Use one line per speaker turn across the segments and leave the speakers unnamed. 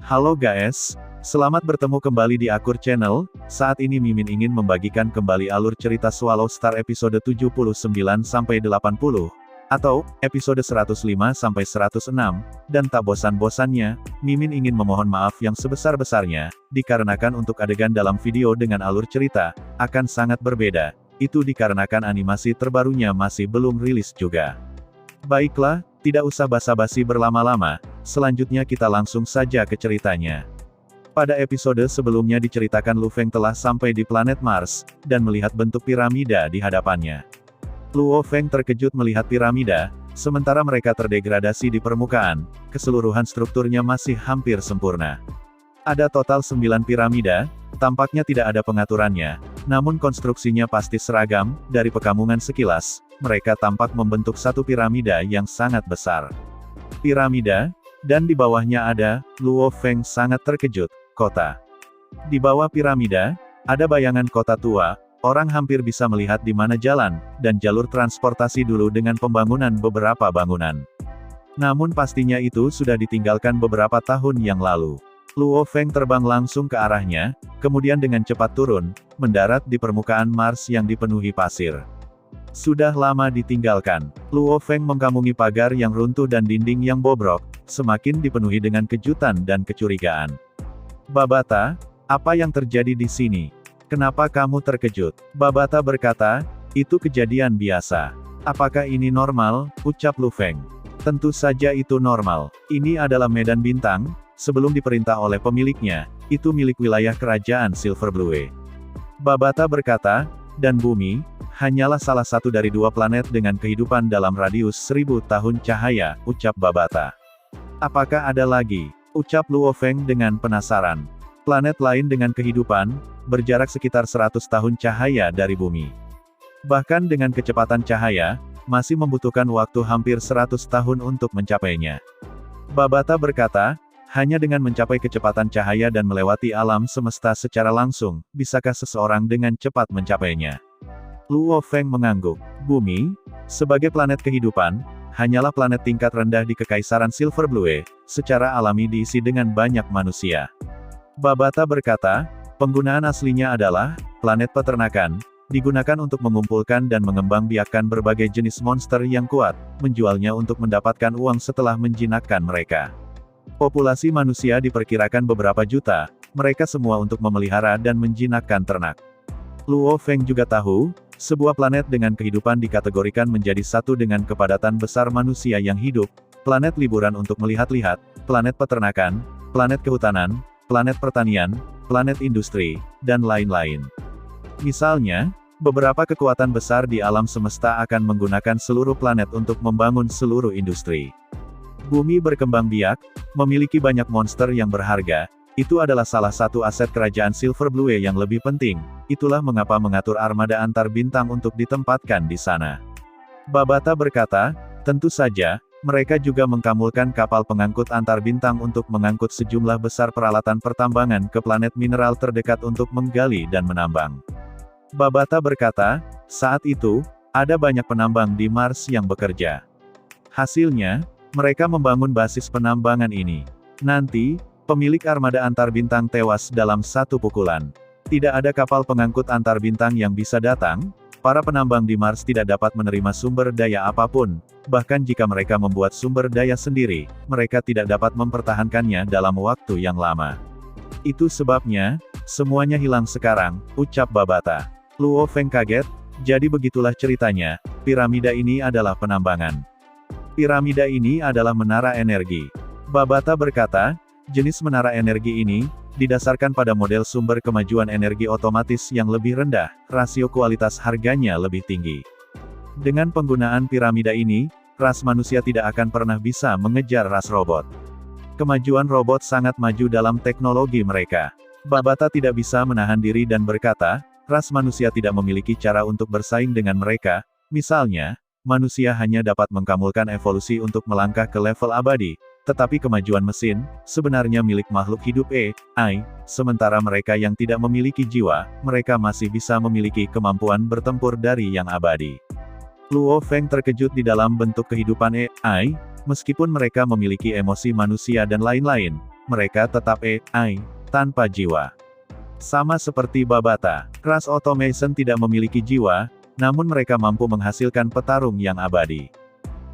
Halo guys, selamat bertemu kembali di Akur Channel. Saat ini Mimin ingin membagikan kembali alur cerita Swallow Star episode 79-80, atau episode 105-106, dan tak bosan-bosannya, Mimin ingin memohon maaf yang sebesar-besarnya, dikarenakan untuk adegan dalam video dengan alur cerita, akan sangat berbeda. Itu dikarenakan animasi terbarunya masih belum rilis juga. Baiklah, tidak usah basa-basi berlama-lama, selanjutnya kita langsung saja ke ceritanya. Pada episode sebelumnya diceritakan Lu Feng telah sampai di planet Mars, dan melihat bentuk piramida di hadapannya. Luo Feng terkejut melihat piramida, sementara mereka terdegradasi di permukaan, keseluruhan strukturnya masih hampir sempurna. Ada total 9 piramida, tampaknya tidak ada pengaturannya, namun konstruksinya pasti seragam. Dari pekamungan sekilas, mereka tampak membentuk satu piramida yang sangat besar. Piramida, dan di bawahnya ada, Luo Feng sangat terkejut, kota. Di bawah piramida, ada bayangan kota tua, orang hampir bisa melihat di mana jalan, dan jalur transportasi dulu dengan pembangunan beberapa bangunan. Namun pastinya itu sudah ditinggalkan beberapa tahun yang lalu. Luo Feng terbang langsung ke arahnya, kemudian dengan cepat turun, mendarat di permukaan Mars yang dipenuhi pasir. Sudah lama ditinggalkan, Luo Feng mengkamungi pagar yang runtuh dan dinding yang bobrok, semakin dipenuhi dengan kejutan dan kecurigaan. Babata, apa yang terjadi di sini? Kenapa kamu terkejut? Babata berkata, itu kejadian biasa. Apakah ini normal? Ucap Lu Feng. Tentu saja itu normal. Ini adalah medan bintang, sebelum diperintah oleh pemiliknya, itu milik wilayah kerajaan Silver Blue. Babata berkata, dan bumi, hanyalah salah satu dari 2 planet dengan kehidupan dalam radius 1000 tahun cahaya, ucap Babata. Apakah ada lagi? Ucap Luo Feng dengan penasaran. Planet lain dengan kehidupan, berjarak sekitar 100 tahun cahaya dari bumi. Bahkan dengan kecepatan cahaya, masih membutuhkan waktu hampir 100 tahun untuk mencapainya. Babata berkata, hanya dengan mencapai kecepatan cahaya dan melewati alam semesta secara langsung, bisakah seseorang dengan cepat mencapainya? Luo Feng mengangguk. Bumi, sebagai planet kehidupan, hanyalah planet tingkat rendah di Kekaisaran Silver Blue, secara alami diisi dengan banyak manusia. Babata berkata, penggunaan aslinya adalah, planet peternakan, digunakan untuk mengumpulkan dan mengembangbiakkan berbagai jenis monster yang kuat, menjualnya untuk mendapatkan uang setelah menjinakkan mereka. Populasi manusia diperkirakan beberapa juta, mereka semua untuk memelihara dan menjinakkan ternak. Luo Feng juga tahu, sebuah planet dengan kehidupan dikategorikan menjadi satu dengan kepadatan besar manusia yang hidup, planet liburan untuk melihat-lihat, planet peternakan, planet kehutanan, planet pertanian, planet industri, dan lain-lain. Misalnya, beberapa kekuatan besar di alam semesta akan menggunakan seluruh planet untuk membangun seluruh industri. Bumi berkembang biak, memiliki banyak monster yang berharga, itu adalah salah satu aset kerajaan Silver Blue yang lebih penting, itulah mengapa mengatur armada antar bintang untuk ditempatkan di sana. Babata berkata, tentu saja, mereka juga mengkamulkan kapal pengangkut antar bintang untuk mengangkut sejumlah besar peralatan pertambangan ke planet mineral terdekat untuk menggali dan menambang. Babata berkata, saat itu, ada banyak penambang di Mars yang bekerja. Hasilnya, mereka membangun basis penambangan ini. Nanti, pemilik armada antar bintang tewas dalam satu pukulan. Tidak ada kapal pengangkut antar bintang yang bisa datang, para penambang di Mars tidak dapat menerima sumber daya apapun, bahkan jika mereka membuat sumber daya sendiri, mereka tidak dapat mempertahankannya dalam waktu yang lama. Itu sebabnya, semuanya hilang sekarang, ucap Babata. Luo Feng kaget, jadi begitulah ceritanya, piramida ini adalah penambangan. Piramida ini adalah menara energi. Babata berkata, jenis menara energi ini, didasarkan pada model sumber kemajuan energi otomatis yang lebih rendah, rasio kualitas harganya lebih tinggi. Dengan penggunaan piramida ini, ras manusia tidak akan pernah bisa mengejar ras robot. Kemajuan robot sangat maju dalam teknologi mereka. Babata tidak bisa menahan diri dan berkata, ras manusia tidak memiliki cara untuk bersaing dengan mereka, misalnya, manusia hanya dapat mengkamulkan evolusi untuk melangkah ke level abadi, tetapi kemajuan mesin, sebenarnya milik makhluk hidup AI, sementara mereka yang tidak memiliki jiwa, mereka masih bisa memiliki kemampuan bertempur dari yang abadi. Luo Feng terkejut di dalam bentuk kehidupan AI, meskipun mereka memiliki emosi manusia dan lain-lain, mereka tetap AI, tanpa jiwa. Sama seperti Babata, Crash Automation tidak memiliki jiwa, namun mereka mampu menghasilkan petarung yang abadi.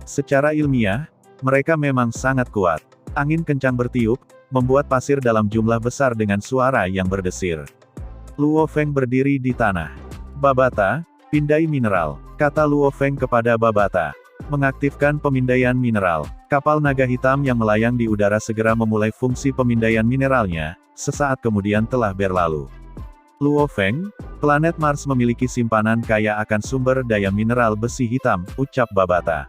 Secara ilmiah, mereka memang sangat kuat. Angin kencang bertiup, membuat pasir dalam jumlah besar dengan suara yang berdesir. Luo Feng berdiri di tanah. Babata, pindai mineral, kata Luo Feng kepada Babata. Mengaktifkan pemindaian mineral. Kapal naga hitam yang melayang di udara segera memulai fungsi pemindaian mineralnya, sesaat kemudian telah berlalu. Luo Feng, planet Mars memiliki simpanan kaya akan sumber daya mineral besi hitam, ucap Babata.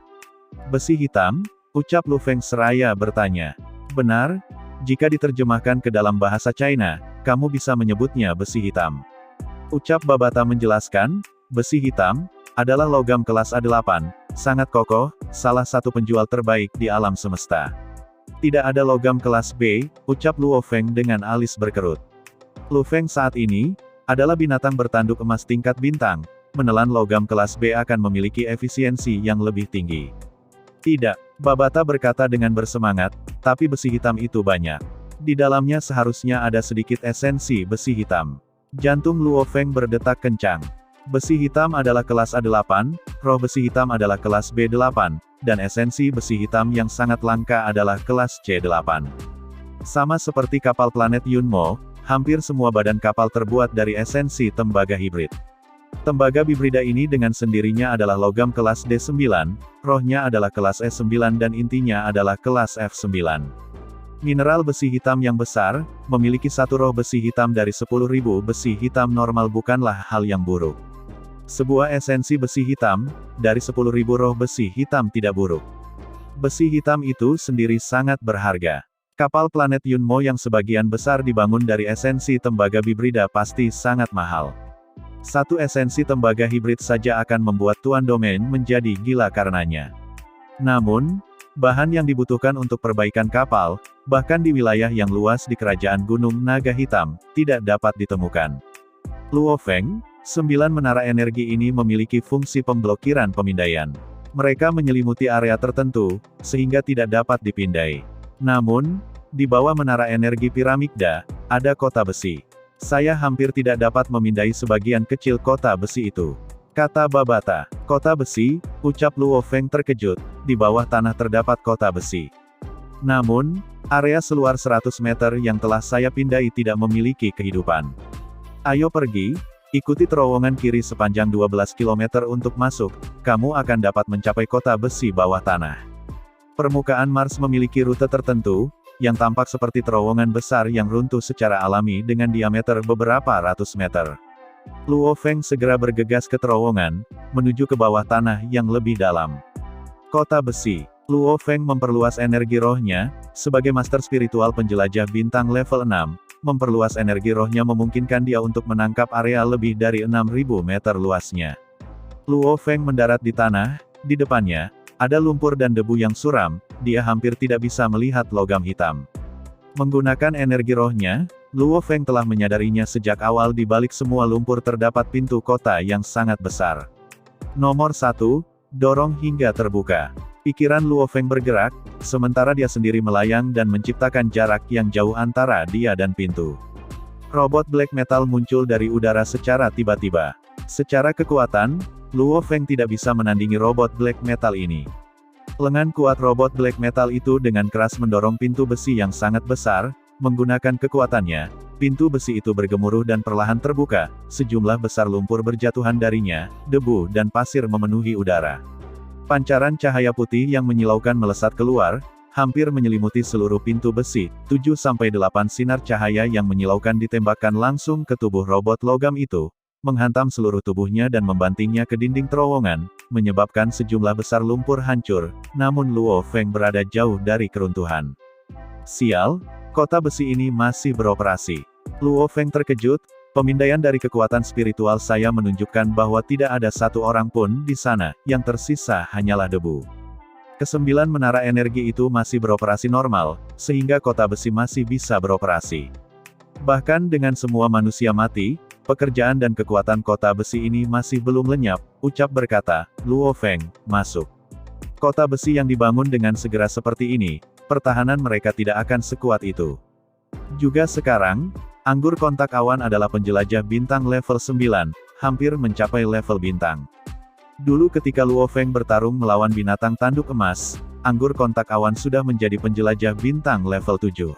Besi hitam? Ucap Lu Feng seraya bertanya. Benar, jika diterjemahkan ke dalam bahasa China, kamu bisa menyebutnya besi hitam. Ucap Babata menjelaskan, besi hitam adalah logam kelas A8, sangat kokoh, salah satu penjual terbaik di alam semesta. Tidak ada logam kelas B, ucap Luo Feng dengan alis berkerut. Lu Feng saat ini adalah binatang bertanduk emas tingkat bintang, menelan logam kelas B akan memiliki efisiensi yang lebih tinggi. Tidak, Babata berkata dengan bersemangat, tapi besi hitam itu banyak. Di dalamnya seharusnya ada sedikit esensi besi hitam. Jantung Luo Feng berdetak kencang. Besi hitam adalah kelas A8, roh besi hitam adalah kelas B8, dan esensi besi hitam yang sangat langka adalah kelas C8. Sama seperti kapal planet Yunmo, hampir semua badan kapal terbuat dari esensi tembaga hibrid. Tembaga hibrida ini dengan sendirinya adalah logam kelas D9, rohnya adalah kelas E9 dan intinya adalah kelas F9. Mineral besi hitam yang besar, memiliki satu roh besi hitam dari 10.000 besi hitam normal bukanlah hal yang buruk. Sebuah esensi besi hitam, dari 10.000 roh besi hitam tidak buruk. Besi hitam itu sendiri sangat berharga. Kapal planet Yunmo yang sebagian besar dibangun dari esensi tembaga hibrida pasti sangat mahal. Satu esensi tembaga hibrid saja akan membuat Tuan Domain menjadi gila karenanya. Namun, bahan yang dibutuhkan untuk perbaikan kapal, bahkan di wilayah yang luas di kerajaan Gunung Naga Hitam, tidak dapat ditemukan. Luo Feng, 9 menara energi ini memiliki fungsi pemblokiran pemindaian. Mereka menyelimuti area tertentu, sehingga tidak dapat dipindai. Namun, di bawah menara energi piramida, ada kota besi. Saya hampir tidak dapat memindai sebagian kecil kota besi itu. Kata Babata. Kota besi, ucap Luo Feng terkejut, di bawah tanah terdapat kota besi. Namun, area seluar 100 meter yang telah saya pindai tidak memiliki kehidupan. Ayo pergi, ikuti terowongan kiri sepanjang 12 km untuk masuk, kamu akan dapat mencapai kota besi bawah tanah. Permukaan Mars memiliki rute tertentu, yang tampak seperti terowongan besar yang runtuh secara alami dengan diameter beberapa ratus meter. Luo Feng segera bergegas ke terowongan, menuju ke bawah tanah yang lebih dalam. Kota besi. Luo Feng memperluas energi rohnya, sebagai master spiritual penjelajah bintang level 6, memperluas energi rohnya memungkinkan dia untuk menangkap area lebih dari 6.000 meter luasnya. Luo Feng mendarat di tanah, di depannya, ada lumpur dan debu yang suram, dia hampir tidak bisa melihat logam hitam. Menggunakan energi rohnya, Luo Feng telah menyadarinya sejak awal di balik semua lumpur terdapat pintu kota yang sangat besar. Nomor 1, dorong hingga terbuka. Pikiran Luo Feng bergerak, sementara dia sendiri melayang dan menciptakan jarak yang jauh antara dia dan pintu. Robot black metal muncul dari udara secara tiba-tiba. Secara kekuatan, Luo Feng tidak bisa menandingi robot black metal ini. Lengan kuat robot black metal itu dengan keras mendorong pintu besi yang sangat besar, menggunakan kekuatannya, pintu besi itu bergemuruh dan perlahan terbuka, sejumlah besar lumpur berjatuhan darinya, debu dan pasir memenuhi udara. Pancaran cahaya putih yang menyilaukan melesat keluar, hampir menyelimuti seluruh pintu besi, 7-8 sinar cahaya yang menyilaukan ditembakkan langsung ke tubuh robot logam itu, menghantam seluruh tubuhnya dan membantingnya ke dinding terowongan, menyebabkan sejumlah besar lumpur hancur, namun Luo Feng berada jauh dari keruntuhan. Sial, kota besi ini masih beroperasi. Luo Feng terkejut, pemindaian dari kekuatan spiritual saya menunjukkan bahwa tidak ada satu orang pun di sana, yang tersisa hanyalah debu. Kesembilan menara energi itu masih beroperasi normal, sehingga kota besi masih bisa beroperasi. Bahkan dengan semua manusia mati, pekerjaan dan kekuatan kota besi ini masih belum lenyap, ucap berkata, Luo Feng, masuk. Kota besi yang dibangun dengan segera seperti ini, pertahanan mereka tidak akan sekuat itu. Juga sekarang, anggur kontak awan adalah penjelajah bintang level 9, hampir mencapai level bintang. Dulu ketika Luo Feng bertarung melawan binatang tanduk emas, anggur kontak awan sudah menjadi penjelajah bintang level 7.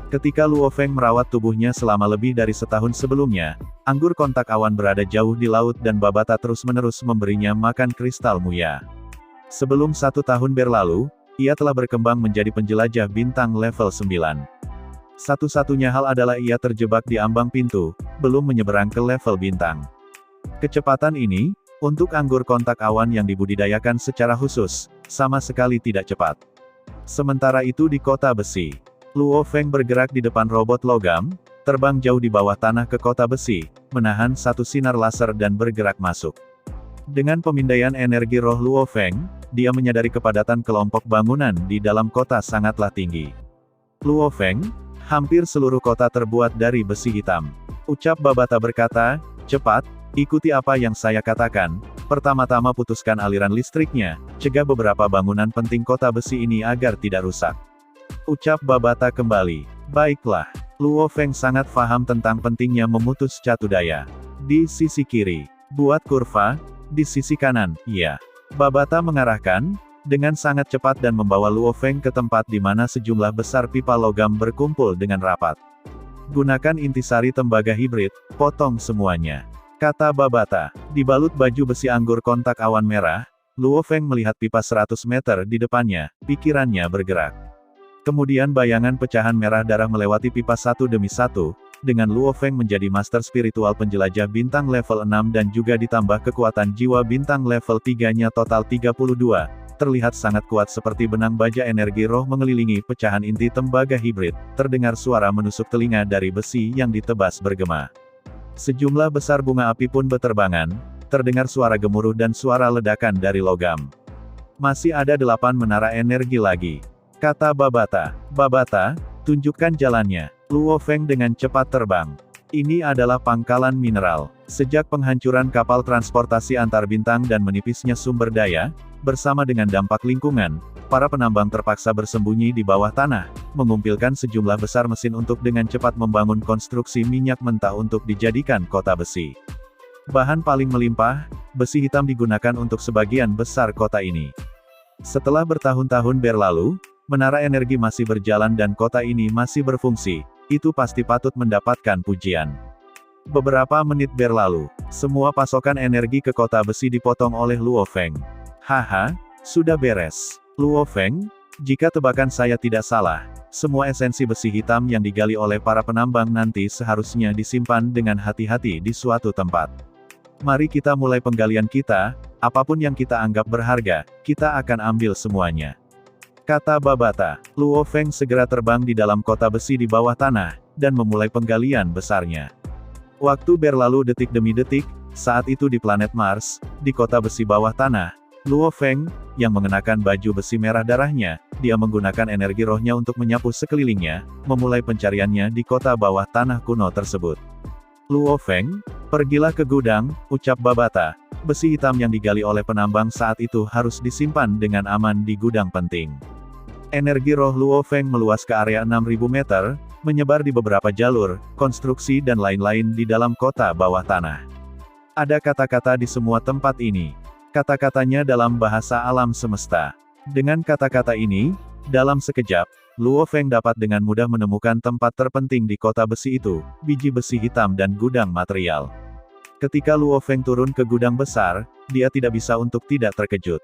Ketika Luo Feng merawat tubuhnya selama lebih dari setahun sebelumnya, anggur kontak awan berada jauh di laut dan Babata terus-menerus memberinya makan kristal muya. Sebelum 1 tahun berlalu, ia telah berkembang menjadi penjelajah bintang level 9. Satu-satunya hal adalah ia terjebak di ambang pintu, belum menyeberang ke level bintang. Kecepatan ini, untuk anggur kontak awan yang dibudidayakan secara khusus, sama sekali tidak cepat. Sementara itu di kota besi, Luo Feng bergerak di depan robot logam, terbang jauh di bawah tanah ke kota besi, menahan satu sinar laser dan bergerak masuk. Dengan pemindaian energi roh Luo Feng, dia menyadari kepadatan kelompok bangunan di dalam kota sangatlah tinggi. Luo Feng, hampir seluruh kota terbuat dari besi hitam. Ucap Babata berkata, cepat, ikuti apa yang saya katakan. Pertama-tama putuskan aliran listriknya, cegah beberapa bangunan penting kota besi ini agar tidak rusak. Ucap Babata kembali. Baiklah. Luo Feng sangat paham tentang pentingnya memutus catu daya. Di sisi kiri, buat kurva. Di sisi kanan, ya. Babata mengarahkan, dengan sangat cepat dan membawa Luo Feng ke tempat di mana sejumlah besar pipa logam berkumpul dengan rapat. Gunakan intisari tembaga hibrid, potong semuanya. Kata Babata. Dibalut baju besi anggur kontak awan merah, Luo Feng melihat pipa 100 meter di depannya, pikirannya bergerak. Kemudian bayangan pecahan merah darah melewati pipa satu demi satu, dengan Luo Feng menjadi master spiritual penjelajah bintang level 6 dan juga ditambah kekuatan jiwa bintang level 3-nya total 32, terlihat sangat kuat seperti benang baja energi roh mengelilingi pecahan inti tembaga hibrid, terdengar suara menusuk telinga dari besi yang ditebas bergema. Sejumlah besar bunga api pun beterbangan, terdengar suara gemuruh dan suara ledakan dari logam. Masih ada 8 menara energi lagi. Kata Babata. Babata, tunjukkan jalannya. Luo Feng dengan cepat terbang. Ini adalah pangkalan mineral. Sejak penghancuran kapal transportasi antar bintang dan menipisnya sumber daya, bersama dengan dampak lingkungan, para penambang terpaksa bersembunyi di bawah tanah, mengumpulkan sejumlah besar mesin untuk dengan cepat membangun konstruksi minyak mentah untuk dijadikan kota besi. Bahan paling melimpah, besi hitam digunakan untuk sebagian besar kota ini. Setelah bertahun-tahun berlalu, menara energi masih berjalan dan kota ini masih berfungsi, itu pasti patut mendapatkan pujian. Beberapa menit berlalu, semua pasokan energi ke kota besi dipotong oleh Luo Feng. Haha, sudah beres. Luo Feng, jika tebakan saya tidak salah, semua esensi besi hitam yang digali oleh para penambang nanti seharusnya disimpan dengan hati-hati di suatu tempat. Mari kita mulai penggalian kita, apapun yang kita anggap berharga, kita akan ambil semuanya. Kata Babata. Luo Feng segera terbang di dalam kota besi di bawah tanah, dan memulai penggalian besarnya. Waktu berlalu detik demi detik, saat itu di planet Mars, di kota besi bawah tanah, Luo Feng, yang mengenakan baju besi merah darahnya, dia menggunakan energi rohnya untuk menyapu sekelilingnya, memulai pencariannya di kota bawah tanah kuno tersebut. Luo Feng, pergilah ke gudang, ucap Babata. Besi hitam yang digali oleh penambang saat itu harus disimpan dengan aman di gudang penting. Energi roh Luo Feng meluas ke area 6.000 meter, menyebar di beberapa jalur, konstruksi dan lain-lain di dalam kota bawah tanah. Ada kata-kata di semua tempat ini. Kata-katanya dalam bahasa alam semesta. Dengan kata-kata ini, dalam sekejap, Luo Feng dapat dengan mudah menemukan tempat terpenting di kota besi itu, biji besi hitam dan gudang material. Ketika Luo Feng turun ke gudang besar, dia tidak bisa untuk tidak terkejut.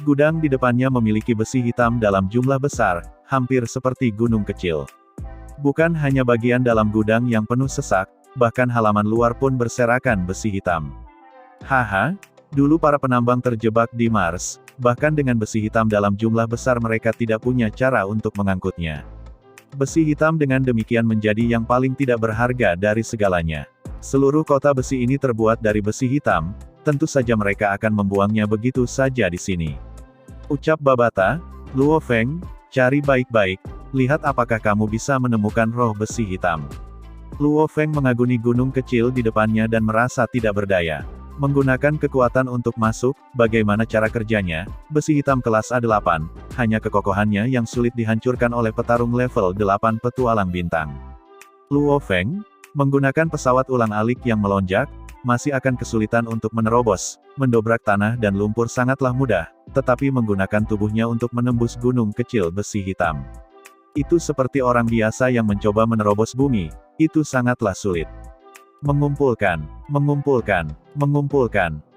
Gudang di depannya memiliki besi hitam dalam jumlah besar, hampir seperti gunung kecil. Bukan hanya bagian dalam gudang yang penuh sesak, bahkan halaman luar pun berserakan besi hitam. Haha, dulu para penambang terjebak di Mars, bahkan dengan besi hitam dalam jumlah besar mereka tidak punya cara untuk mengangkutnya. Besi hitam dengan demikian menjadi yang paling tidak berharga dari segalanya. Seluruh kota besi ini terbuat dari besi hitam, tentu saja mereka akan membuangnya begitu saja di sini. Ucap Babata. Luo Feng, cari baik-baik, lihat apakah kamu bisa menemukan roh besi hitam. Luo Feng mengagumi gunung kecil di depannya dan merasa tidak berdaya. Menggunakan kekuatan untuk masuk, bagaimana cara kerjanya? Besi hitam kelas A8, hanya kekokohannya yang sulit dihancurkan oleh petarung level 8 petualang bintang. Luo Feng, menggunakan pesawat ulang-alik yang melonjak, masih akan kesulitan untuk menerobos, mendobrak tanah dan lumpur sangatlah mudah, tetapi menggunakan tubuhnya untuk menembus gunung kecil besi hitam. Itu seperti orang biasa yang mencoba menerobos bumi, itu sangatlah sulit. Mengumpulkan.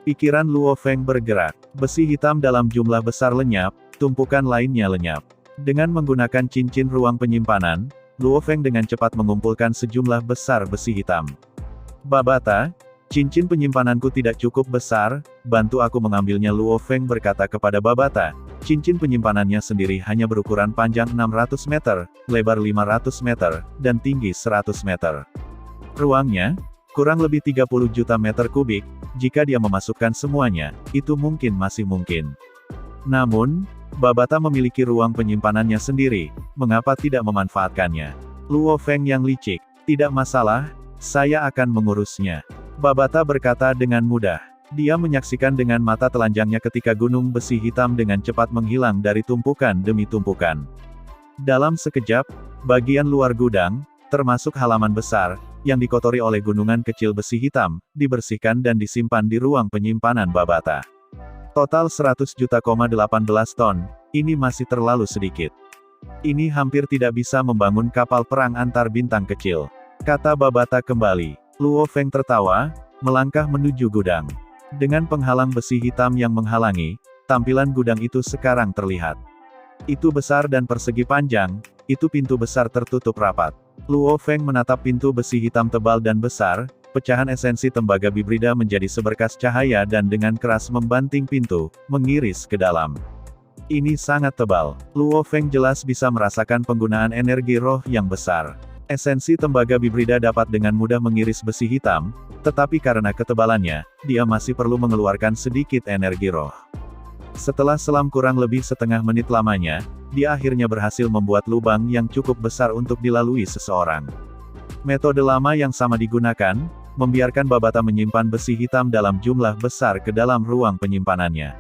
Pikiran Luo Feng bergerak. Besi hitam dalam jumlah besar lenyap, tumpukan lainnya lenyap. Dengan menggunakan cincin ruang penyimpanan, Luo Feng dengan cepat mengumpulkan sejumlah besar besi hitam. Babata, cincin penyimpananku tidak cukup besar, bantu aku mengambilnya. Luo Feng berkata kepada Babata. Cincin penyimpanannya sendiri hanya berukuran panjang 600 meter, lebar 500 meter, dan tinggi 100 meter. Ruangnya, kurang lebih 30 juta meter kubik, jika dia memasukkan semuanya, itu masih mungkin. Namun, Babata memiliki ruang penyimpanannya sendiri, mengapa tidak memanfaatkannya? Luo Feng yang licik, tidak masalah, saya akan mengurusnya. Babata berkata dengan mudah. Dia menyaksikan dengan mata telanjangnya ketika gunung besi hitam dengan cepat menghilang dari tumpukan demi tumpukan. Dalam sekejap, bagian luar gudang, termasuk halaman besar, yang dikotori oleh gunungan kecil besi hitam, dibersihkan dan disimpan di ruang penyimpanan Babata. Total 100 juta, 18 ton, ini masih terlalu sedikit. Ini hampir tidak bisa membangun kapal perang antar bintang kecil, kata Babata kembali. Luo Feng tertawa, melangkah menuju gudang. Dengan penghalang besi hitam yang menghalangi, tampilan gudang itu sekarang terlihat. Itu besar dan persegi panjang, itu pintu besar tertutup rapat. Luo Feng menatap pintu besi hitam tebal dan besar, pecahan esensi tembaga bibrida menjadi seberkas cahaya dan dengan keras membanting pintu, mengiris ke dalam. Ini sangat tebal. Luo Feng jelas bisa merasakan penggunaan energi roh yang besar. Esensi tembaga bibrida dapat dengan mudah mengiris besi hitam, tetapi karena ketebalannya, dia masih perlu mengeluarkan sedikit energi roh. Setelah selam kurang lebih setengah menit lamanya, dia akhirnya berhasil membuat lubang yang cukup besar untuk dilalui seseorang. Metode lama yang sama digunakan, membiarkan Babata menyimpan besi hitam dalam jumlah besar ke dalam ruang penyimpanannya.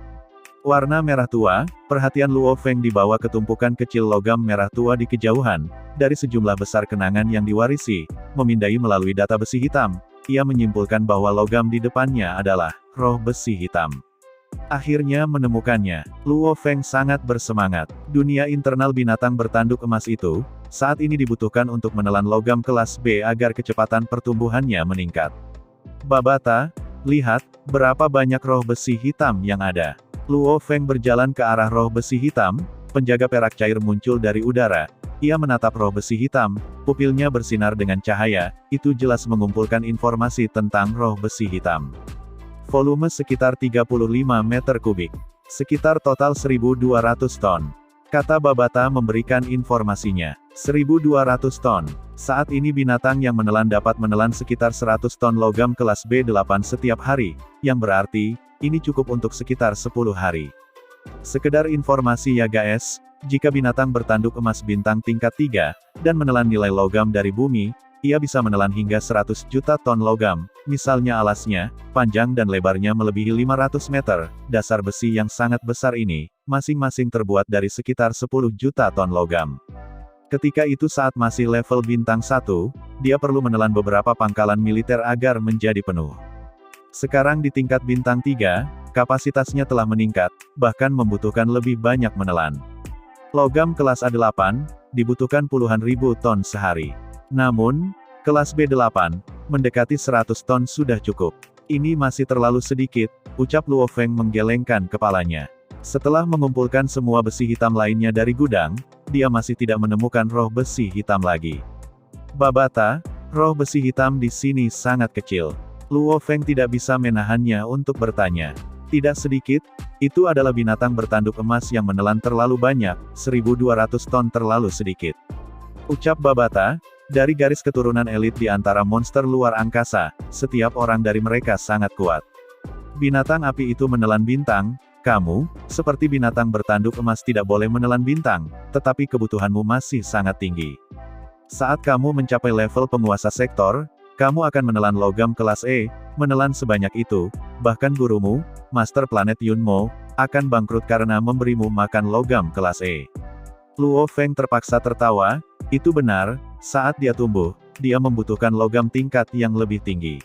Warna merah tua, perhatian Luo Feng dibawa ke tumpukan kecil logam merah tua di kejauhan, dari sejumlah besar kenangan yang diwarisi, memindai melalui data besi hitam, ia menyimpulkan bahwa logam di depannya adalah roh besi hitam. Akhirnya menemukannya, Luo Feng sangat bersemangat. Dunia internal binatang bertanduk emas itu, saat ini dibutuhkan untuk menelan logam kelas B agar kecepatan pertumbuhannya meningkat. Babata, lihat, berapa banyak roh besi hitam yang ada. Luo Feng berjalan ke arah roh besi hitam, penjaga perak cair muncul dari udara. Ia menatap roh besi hitam, pupilnya bersinar dengan cahaya, itu jelas mengumpulkan informasi tentang roh besi hitam. Volume sekitar 35 meter kubik. Sekitar total 1.200 ton. Kata Babata memberikan informasinya. 1.200 ton. Saat ini binatang yang menelan dapat menelan sekitar 100 ton logam kelas B8 setiap hari, yang berarti, ini cukup untuk sekitar 10 hari. Sekedar informasi ya guys, jika binatang bertanduk emas bintang tingkat 3, dan menelan nilai logam dari bumi, ia bisa menelan hingga 100 juta ton logam, misalnya alasnya, panjang dan lebarnya melebihi 500 meter, dasar besi yang sangat besar ini, masing-masing terbuat dari sekitar 10 juta ton logam. Ketika itu saat masih level bintang 1, dia perlu menelan beberapa pangkalan militer agar menjadi penuh. Sekarang di tingkat bintang 3, kapasitasnya telah meningkat, bahkan membutuhkan lebih banyak menelan. Logam kelas A8, dibutuhkan puluhan ribu ton sehari. Namun, kelas B8, mendekati 100 ton sudah cukup. Ini masih terlalu sedikit, ucap Luo Feng menggelengkan kepalanya. Setelah mengumpulkan semua besi hitam lainnya dari gudang, dia masih tidak menemukan roh besi hitam lagi. Babata, roh besi hitam di sini sangat kecil. Luo Feng tidak bisa menahannya untuk bertanya. Tidak sedikit, itu adalah binatang bertanduk emas yang menelan terlalu banyak, 1.200 ton terlalu sedikit. Ucap Babata, dari garis keturunan elit di antara monster luar angkasa, setiap orang dari mereka sangat kuat. Binatang api itu menelan bintang, kamu, seperti binatang bertanduk emas tidak boleh menelan bintang, tetapi kebutuhanmu masih sangat tinggi. Saat kamu mencapai level penguasa sektor, Kamu akan menelan logam kelas E, menelan sebanyak itu, bahkan gurumu, Master Planet Yunmo, akan bangkrut karena memberimu makan logam kelas E. Luo Feng terpaksa tertawa, itu benar, saat dia tumbuh, dia membutuhkan logam tingkat yang lebih tinggi.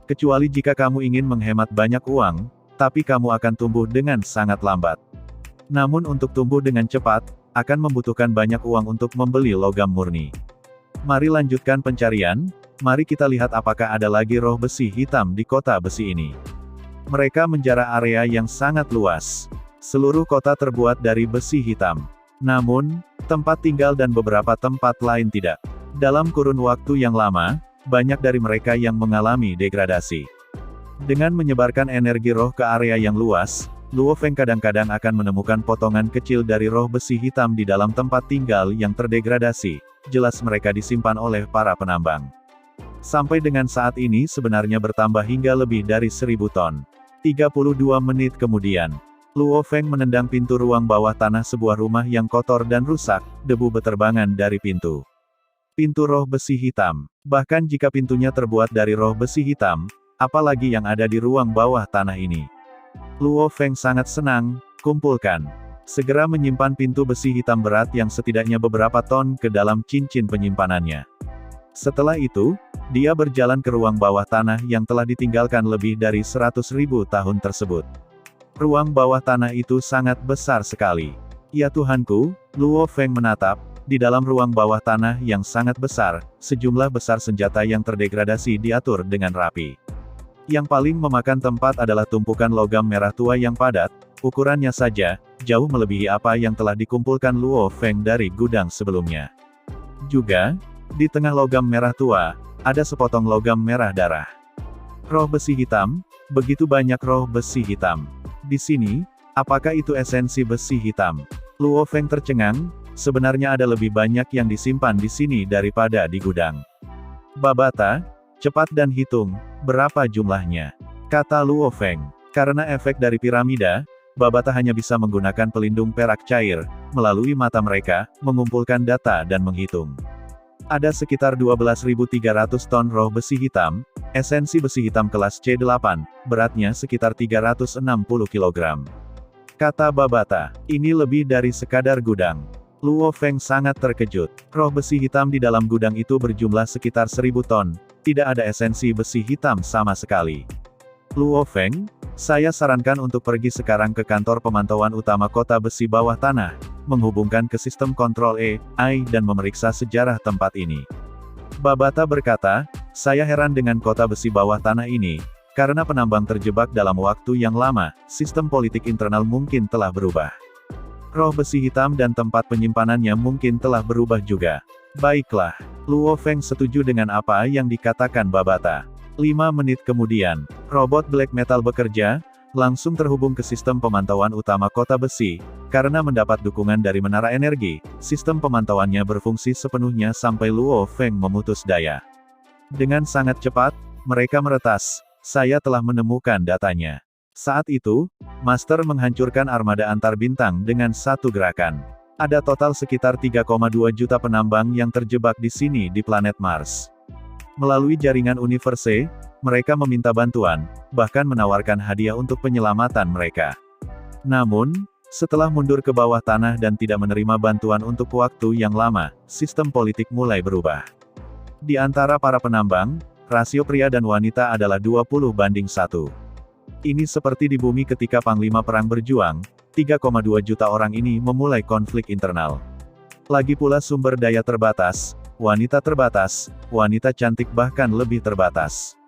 Kecuali jika kamu ingin menghemat banyak uang, tapi kamu akan tumbuh dengan sangat lambat. Namun untuk tumbuh dengan cepat, akan membutuhkan banyak uang untuk membeli logam murni. Mari lanjutkan pencarian, mari kita lihat apakah ada lagi roh besi hitam di kota besi ini. Mereka menjarah area yang sangat luas. Seluruh kota terbuat dari besi hitam. Namun, tempat tinggal dan beberapa tempat lain tidak. Dalam kurun waktu yang lama, banyak dari mereka yang mengalami degradasi. Dengan menyebarkan energi roh ke area yang luas, Luo Feng kadang-kadang akan menemukan potongan kecil dari roh besi hitam di dalam tempat tinggal yang terdegradasi. Jelas mereka disimpan oleh para penambang. Sampai dengan saat ini sebenarnya bertambah hingga lebih dari 1000 ton. 32 menit kemudian, Luo Feng menendang pintu ruang bawah tanah sebuah rumah yang kotor dan rusak, debu beterbangan dari pintu. Pintu roh besi hitam. Bahkan jika pintunya terbuat dari roh besi hitam, apalagi yang ada di ruang bawah tanah ini. Luo Feng sangat senang, kumpulkan. Segera menyimpan pintu besi hitam berat yang setidaknya beberapa ton ke dalam cincin penyimpanannya. Setelah itu, dia berjalan ke ruang bawah tanah yang telah ditinggalkan lebih dari 100.000 tahun tersebut. Ruang bawah tanah itu sangat besar sekali. Ya Tuhanku, Luo Feng menatap, di dalam ruang bawah tanah yang sangat besar, sejumlah besar senjata yang terdegradasi diatur dengan rapi. Yang paling memakan tempat adalah tumpukan logam merah tua yang padat, ukurannya saja, jauh melebihi apa yang telah dikumpulkan Luo Feng dari gudang sebelumnya. Juga, di tengah logam merah tua, ada sepotong logam merah darah. Roh besi hitam, begitu banyak roh besi hitam. Di sini, apakah itu esensi besi hitam? Luo Feng tercengang, sebenarnya ada lebih banyak yang disimpan di sini daripada di gudang. Babata, cepat dan hitung, berapa jumlahnya? Kata Luo Feng. Karena efek dari piramida, Babata hanya bisa menggunakan pelindung perak cair, melalui mata mereka, mengumpulkan data dan menghitung. Ada sekitar 12.300 ton roh besi hitam, esensi besi hitam kelas C8, beratnya sekitar 360 kg. Kata Babata, ini lebih dari sekadar gudang. Luo Feng sangat terkejut. Roh besi hitam di dalam gudang itu berjumlah sekitar 1000 ton, tidak ada esensi besi hitam sama sekali. Luo Feng, saya sarankan untuk pergi sekarang ke kantor pemantauan utama kota besi bawah tanah, menghubungkan ke sistem kontrol AI dan memeriksa sejarah tempat ini. Babata berkata, saya heran dengan kota besi bawah tanah ini, karena penambang terjebak dalam waktu yang lama, sistem politik internal mungkin telah berubah. Roh besi hitam dan tempat penyimpanannya mungkin telah berubah juga. Baiklah, Luo Feng setuju dengan apa yang dikatakan Babata. 5 menit kemudian, robot black metal bekerja, langsung terhubung ke sistem pemantauan utama kota besi. Karena mendapat dukungan dari menara energi, sistem pemantauannya berfungsi sepenuhnya sampai Luo Feng memutus daya. Dengan sangat cepat, mereka meretas, saya telah menemukan datanya. Saat itu, Master menghancurkan armada antar bintang dengan satu gerakan. Ada total sekitar 3,2 juta penambang yang terjebak di sini di planet Mars. Melalui jaringan Universe, mereka meminta bantuan, bahkan menawarkan hadiah untuk penyelamatan mereka. Namun, setelah mundur ke bawah tanah dan tidak menerima bantuan untuk waktu yang lama, sistem politik mulai berubah. Di antara para penambang, rasio pria dan wanita adalah 20:1. Ini seperti di bumi ketika Panglima Perang berjuang, 3,2 juta orang ini memulai konflik internal. Lagi pula sumber daya terbatas, wanita cantik bahkan lebih terbatas.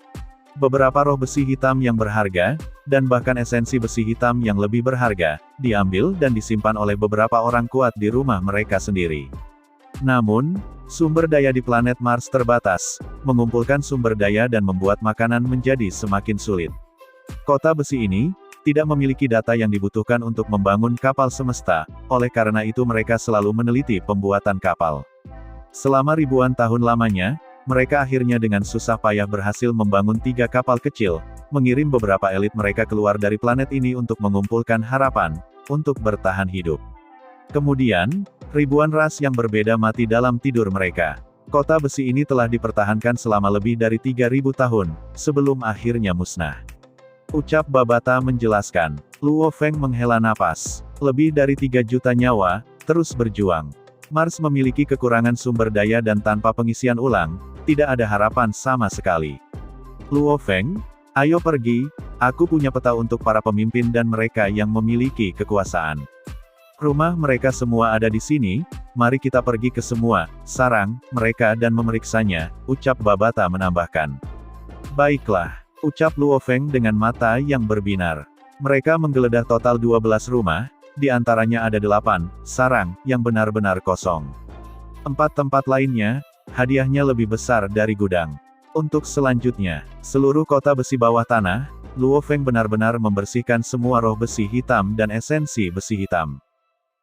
Beberapa roh besi hitam yang berharga, dan bahkan esensi besi hitam yang lebih berharga, diambil dan disimpan oleh beberapa orang kuat di rumah mereka sendiri. Namun, sumber daya di planet Mars terbatas, mengumpulkan sumber daya dan membuat makanan menjadi semakin sulit. Kota besi ini, tidak memiliki data yang dibutuhkan untuk membangun kapal semesta, oleh karena itu mereka selalu meneliti pembuatan kapal. Selama ribuan tahun lamanya, mereka akhirnya dengan susah payah berhasil membangun 3 kapal kecil, mengirim beberapa elit mereka keluar dari planet ini untuk mengumpulkan harapan, untuk bertahan hidup. Kemudian, ribuan ras yang berbeda mati dalam tidur mereka. Kota besi ini telah dipertahankan selama lebih dari 3.000 tahun, sebelum akhirnya musnah. Ucap Babata menjelaskan. Luo Feng menghela napas. Lebih dari 3 juta nyawa, terus berjuang. Mars memiliki kekurangan sumber daya dan tanpa pengisian ulang, tidak ada harapan sama sekali. Luo Feng, ayo pergi, aku punya peta untuk para pemimpin dan mereka yang memiliki kekuasaan. Rumah mereka semua ada di sini, mari kita pergi ke semua sarang mereka dan memeriksanya, ucap Babata menambahkan. Baiklah, ucap Luo Feng dengan mata yang berbinar. Mereka menggeledah total 12 rumah, di antaranya ada 8 sarang yang benar-benar kosong. 4 tempat lainnya, hadiahnya lebih besar dari gudang. Untuk selanjutnya, seluruh kota besi bawah tanah, Luo Feng benar-benar membersihkan semua roh besi hitam dan esensi besi hitam.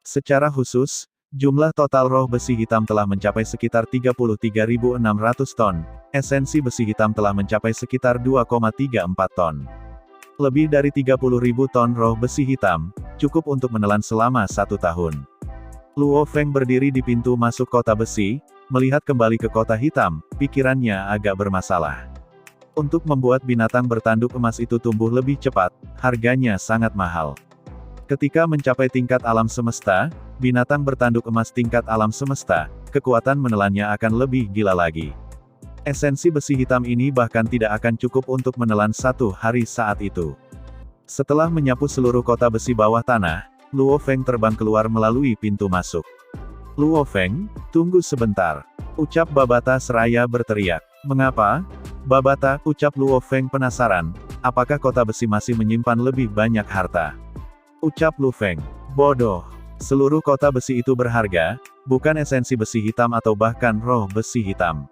Secara khusus, jumlah total roh besi hitam telah mencapai sekitar 33.600 ton, esensi besi hitam telah mencapai sekitar 2,34 ton. Lebih dari 30.000 ton roh besi hitam, cukup untuk menelan selama 1 tahun. Luo Feng berdiri di pintu masuk kota besi, melihat kembali ke kota hitam, pikirannya agak bermasalah. Untuk membuat binatang bertanduk emas itu tumbuh lebih cepat, harganya sangat mahal. Ketika mencapai tingkat alam semesta, binatang bertanduk emas tingkat alam semesta, kekuatan menelannya akan lebih gila lagi. Esensi besi hitam ini bahkan tidak akan cukup untuk menelan 1 hari saat itu. Setelah menyapu seluruh kota besi bawah tanah, Luo Feng terbang keluar melalui pintu masuk. Luo Feng, tunggu sebentar. Ucap Babata seraya berteriak. Mengapa? Babata, ucap Luo Feng penasaran, apakah kota besi masih menyimpan lebih banyak harta? Ucap Lu Feng. Bodoh. Seluruh kota besi itu berharga, bukan esensi besi hitam atau bahkan roh besi hitam.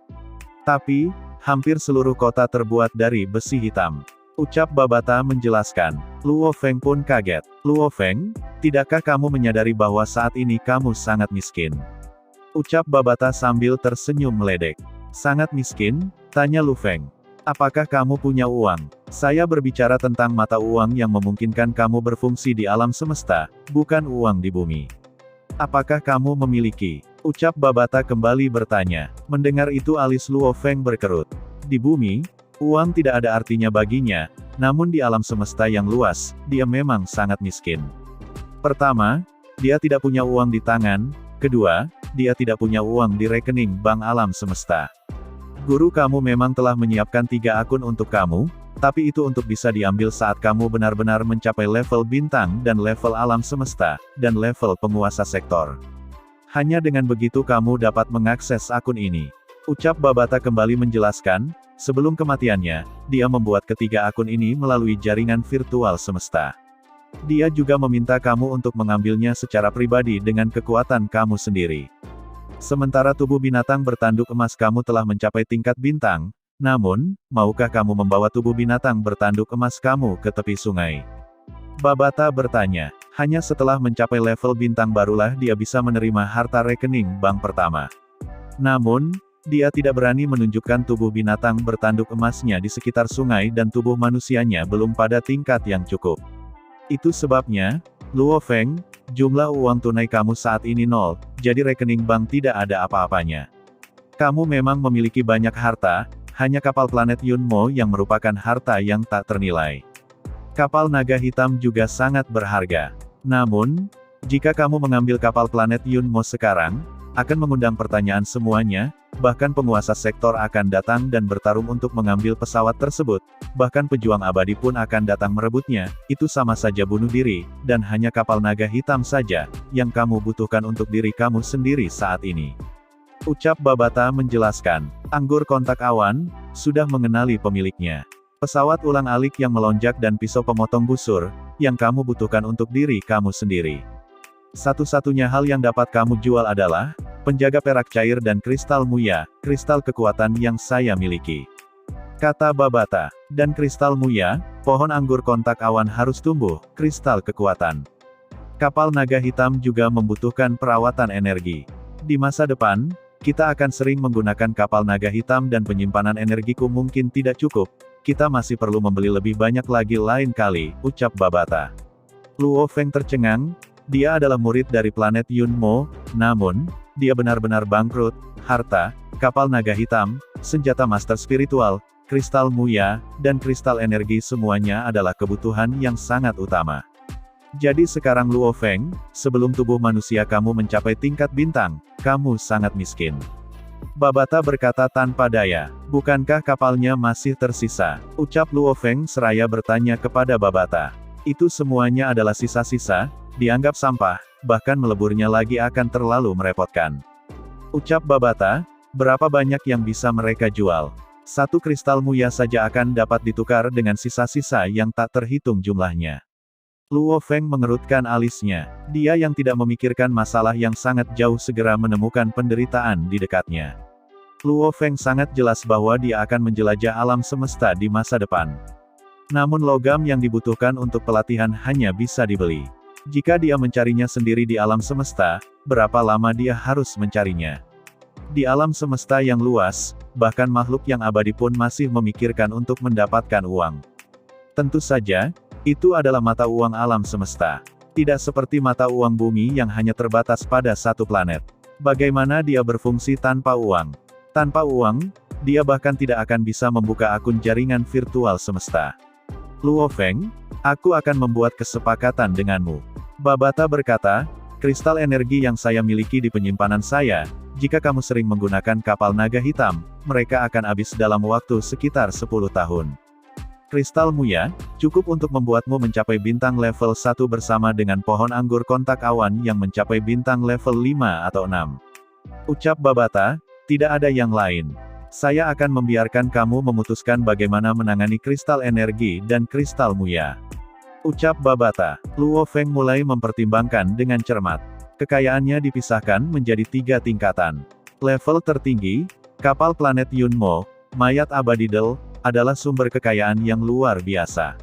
Tapi, hampir seluruh kota terbuat dari besi hitam. Ucap Babata menjelaskan. Luo Feng pun kaget. Luo Feng, tidakkah kamu menyadari bahwa saat ini kamu sangat miskin? Ucap Babata sambil tersenyum meledek. Sangat miskin? Tanya Lu Feng. Apakah kamu punya uang? Saya berbicara tentang mata uang yang memungkinkan kamu berfungsi di alam semesta, bukan uang di bumi. Apakah kamu memiliki? Ucap Babata kembali bertanya. Mendengar itu alis Luo Feng berkerut. Di bumi, uang tidak ada artinya baginya, namun di alam semesta yang luas, dia memang sangat miskin. Pertama, dia tidak punya uang di tangan. Kedua, dia tidak punya uang di rekening bank alam semesta. Guru kamu memang telah menyiapkan 3 akun untuk kamu, tapi itu untuk bisa diambil saat kamu benar-benar mencapai level bintang dan level alam semesta, dan level penguasa sektor. Hanya dengan begitu kamu dapat mengakses akun ini. Ucap Babata kembali menjelaskan, sebelum kematiannya, dia membuat ketiga akun ini melalui jaringan virtual semesta. Dia juga meminta kamu untuk mengambilnya secara pribadi dengan kekuatan kamu sendiri. Sementara tubuh binatang bertanduk emas kamu telah mencapai tingkat bintang, namun, maukah kamu membawa tubuh binatang bertanduk emas kamu ke tepi sungai? Babata bertanya. Hanya setelah mencapai level bintang barulah dia bisa menerima harta rekening bank pertama. Namun, dia tidak berani menunjukkan tubuh binatang bertanduk emasnya di sekitar sungai dan tubuh manusianya belum pada tingkat yang cukup. Itu sebabnya, Luo Feng, jumlah uang tunai kamu saat ini 0, jadi rekening bank tidak ada apa-apanya. Kamu memang memiliki banyak harta, hanya kapal planet Yunmo yang merupakan harta yang tak ternilai. Kapal naga hitam juga sangat berharga. Namun, jika kamu mengambil kapal planet Yunmo sekarang, akan mengundang pertanyaan semuanya, bahkan penguasa sektor akan datang dan bertarung untuk mengambil pesawat tersebut, bahkan pejuang abadi pun akan datang merebutnya, itu sama saja bunuh diri, dan hanya kapal naga hitam saja, yang kamu butuhkan untuk diri kamu sendiri saat ini. Ucap Babata menjelaskan, anggur kontak awan, sudah mengenali pemiliknya. Pesawat ulang-alik yang melonjak dan pisau pemotong busur, yang kamu butuhkan untuk diri kamu sendiri. Satu-satunya hal yang dapat kamu jual adalah, penjaga perak cair dan kristal muya, kristal kekuatan yang saya miliki. Kata Babata, dan kristal muya, pohon anggur kontak awan harus tumbuh, kristal kekuatan. Kapal naga hitam juga membutuhkan perawatan energi. Di masa depan, kita akan sering menggunakan kapal naga hitam dan penyimpanan energiku mungkin tidak cukup, kita masih perlu membeli lebih banyak lagi lain kali, ucap Babata. Luo Feng tercengang, dia adalah murid dari planet Yunmo, namun, dia benar-benar bangkrut, harta, kapal naga hitam, senjata master spiritual, kristal muya, dan kristal energi semuanya adalah kebutuhan yang sangat utama. Jadi sekarang Luo Feng, sebelum tubuh manusia kamu mencapai tingkat bintang, kamu sangat miskin. Babata berkata tanpa daya, bukankah kapalnya masih tersisa? Ucap Luo Feng seraya bertanya kepada Babata. Itu semuanya adalah sisa-sisa, dianggap sampah, bahkan meleburnya lagi akan terlalu merepotkan. Ucap Babata, berapa banyak yang bisa mereka jual? Satu kristal muya saja akan dapat ditukar dengan sisa-sisa yang tak terhitung jumlahnya. Luo Feng mengerutkan alisnya. Dia yang tidak memikirkan masalah yang sangat jauh segera menemukan penderitaan di dekatnya. Luo Feng sangat jelas bahwa dia akan menjelajah alam semesta di masa depan. Namun logam yang dibutuhkan untuk pelatihan hanya bisa dibeli. Jika dia mencarinya sendiri di alam semesta, berapa lama dia harus mencarinya? Di alam semesta yang luas, bahkan makhluk yang abadi pun masih memikirkan untuk mendapatkan uang. Tentu saja, itu adalah mata uang alam semesta. Tidak seperti mata uang bumi yang hanya terbatas pada satu planet. Bagaimana dia berfungsi tanpa uang? Tanpa uang, dia bahkan tidak akan bisa membuka akun jaringan virtual semesta. Luo Feng, aku akan membuat kesepakatan denganmu. Babata berkata, kristal energi yang saya miliki di penyimpanan saya, jika kamu sering menggunakan kapal naga hitam, mereka akan habis dalam waktu sekitar 10 tahun. Kristal muya, cukup untuk membuatmu mencapai bintang level 1 bersama dengan pohon anggur kontak awan yang mencapai bintang level 5 atau 6. Ucap Babata, tidak ada yang lain. Saya akan membiarkan kamu memutuskan bagaimana menangani kristal energi dan kristal muya. Ucap Babata. Luo Feng mulai mempertimbangkan dengan cermat. Kekayaannya dipisahkan menjadi 3 tingkatan. Level tertinggi, kapal planet Yunmo, mayat abadi Del, adalah sumber kekayaan yang luar biasa.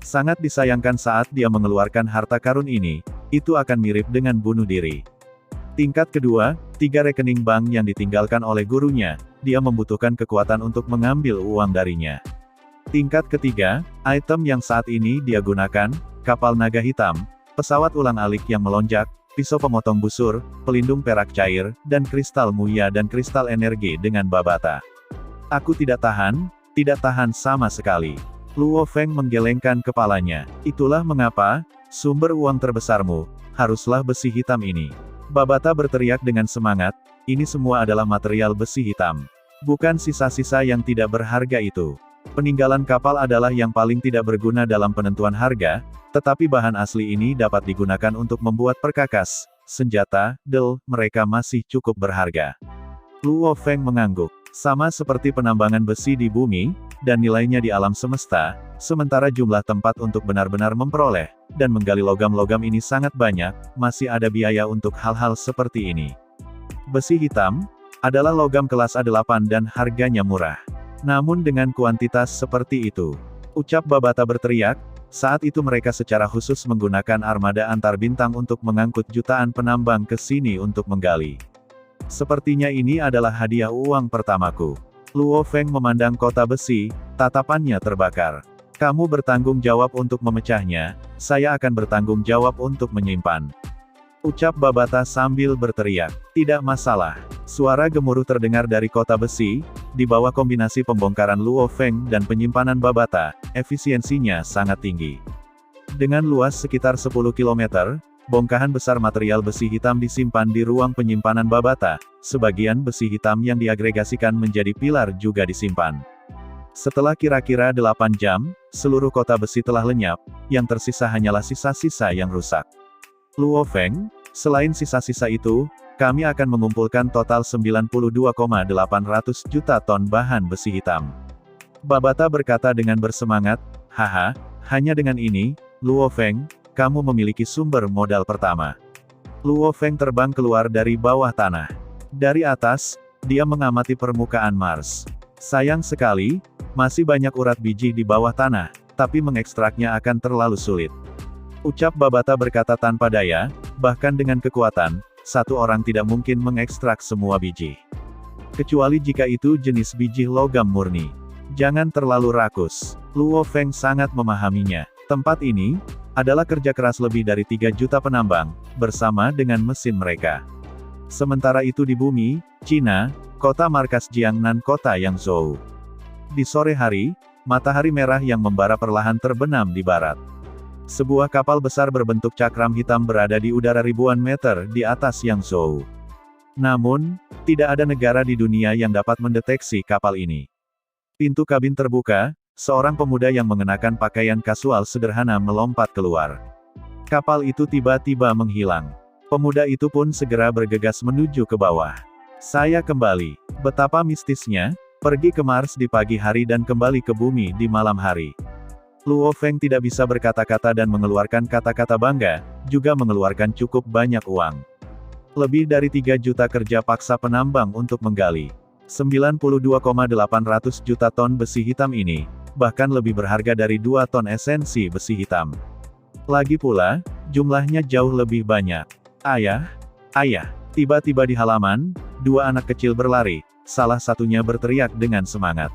Sangat disayangkan saat dia mengeluarkan harta karun ini, itu akan mirip dengan bunuh diri. Tingkat kedua, 3 rekening bank yang ditinggalkan oleh gurunya, dia membutuhkan kekuatan untuk mengambil uang darinya. Tingkat ketiga, item yang saat ini dia gunakan, kapal naga hitam, pesawat ulang-alik yang melonjak, pisau pemotong busur, pelindung perak cair, dan kristal muya dan kristal energi dengan Babata. Aku tidak tahan sama sekali. Luo Feng menggelengkan kepalanya. Itulah mengapa, sumber uang terbesarmu, haruslah besi hitam ini. Babata berteriak dengan semangat, ini semua adalah material besi hitam. Bukan sisa-sisa yang tidak berharga itu. Peninggalan kapal adalah yang paling tidak berguna dalam penentuan harga, tetapi bahan asli ini dapat digunakan untuk membuat perkakas, senjata, mereka masih cukup berharga. Luo Feng mengangguk. Sama seperti penambangan besi di bumi, dan nilainya di alam semesta, sementara jumlah tempat untuk benar-benar memperoleh, dan menggali logam-logam ini sangat banyak, masih ada biaya untuk hal-hal seperti ini. Besi hitam, adalah logam kelas A8 dan harganya murah. Namun dengan kuantitas seperti itu, ucap Babata berteriak, saat itu mereka secara khusus menggunakan armada antar bintang untuk mengangkut jutaan penambang ke sini untuk menggali. Sepertinya ini adalah hadiah uang pertamaku. Luo Feng memandang kota besi, tatapannya terbakar. Kamu bertanggung jawab untuk memecahnya, saya akan bertanggung jawab untuk menyimpan. Ucap Babata sambil berteriak. Tidak masalah. Suara gemuruh terdengar dari kota besi, di bawah kombinasi pembongkaran Luo Feng dan penyimpanan Babata, efisiensinya sangat tinggi. Dengan luas sekitar 10 km, bongkahan besar material besi hitam disimpan di ruang penyimpanan Babata, sebagian besi hitam yang diagregasikan menjadi pilar juga disimpan. Setelah kira-kira 8 jam, seluruh kota besi telah lenyap, yang tersisa hanyalah sisa-sisa yang rusak. Luo Feng, selain sisa-sisa itu, kami akan mengumpulkan total 92,800 juta ton bahan besi hitam. Babata berkata dengan bersemangat, haha, hanya dengan ini, Luo Feng, kamu memiliki sumber modal pertama. Luo Feng terbang keluar dari bawah tanah. Dari atas, dia mengamati permukaan Mars. Sayang sekali, masih banyak urat biji di bawah tanah, tapi mengekstraknya akan terlalu sulit. Ucap Babata berkata tanpa daya, bahkan dengan kekuatan, satu orang tidak mungkin mengekstrak semua biji. Kecuali jika itu jenis biji logam murni. Jangan terlalu rakus. Luo Feng sangat memahaminya. Tempat ini, adalah kerja keras lebih dari 3 juta penambang, bersama dengan mesin mereka. Sementara itu di bumi, Cina, kota markas Jiangnan kota Yangzhou. Di sore hari, matahari merah yang membara perlahan terbenam di barat. Sebuah kapal besar berbentuk cakram hitam berada di udara ribuan meter di atas Yangzhou. Namun, tidak ada negara di dunia yang dapat mendeteksi kapal ini. Pintu kabin terbuka, seorang pemuda yang mengenakan pakaian kasual sederhana melompat keluar. Kapal itu tiba-tiba menghilang. Pemuda itu pun segera bergegas menuju ke bawah. Saya kembali. Betapa mistisnya, pergi ke Mars di pagi hari dan kembali ke bumi di malam hari. Luo Feng tidak bisa berkata-kata dan mengeluarkan kata-kata bangga, juga mengeluarkan cukup banyak uang. Lebih dari 3 juta kerja paksa penambang untuk menggali 92,800 juta ton besi hitam ini, bahkan lebih berharga dari 2 ton esensi besi hitam. Lagi pula, jumlahnya jauh lebih banyak. Ayah, ayah, tiba-tiba di halaman, 2 anak kecil berlari, salah satunya berteriak dengan semangat.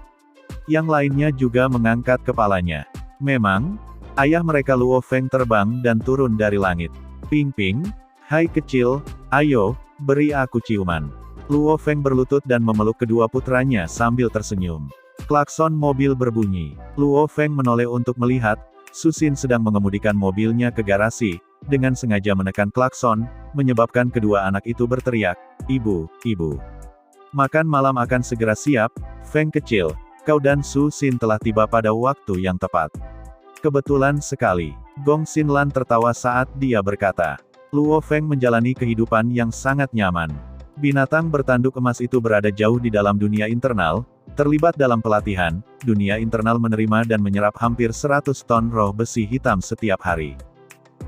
Yang lainnya juga mengangkat kepalanya. Memang, ayah mereka Luo Feng terbang dan turun dari langit. Ping Ping, hai kecil, ayo, beri aku ciuman. Luo Feng berlutut dan memeluk kedua putranya sambil tersenyum. Klakson mobil berbunyi. Luo Feng menoleh untuk melihat, Su Xin sedang mengemudikan mobilnya ke garasi, dengan sengaja menekan klakson, menyebabkan kedua anak itu berteriak, "Ibu, ibu. Makan malam akan segera siap, Feng kecil, kau dan Su Xin telah tiba pada waktu yang tepat." Kebetulan sekali. Gong Xinlan tertawa saat dia berkata. Luo Feng menjalani kehidupan yang sangat nyaman. Binatang bertanduk emas itu berada jauh di dalam dunia internal, terlibat dalam pelatihan, dunia internal menerima dan menyerap hampir 100 ton roh besi hitam setiap hari.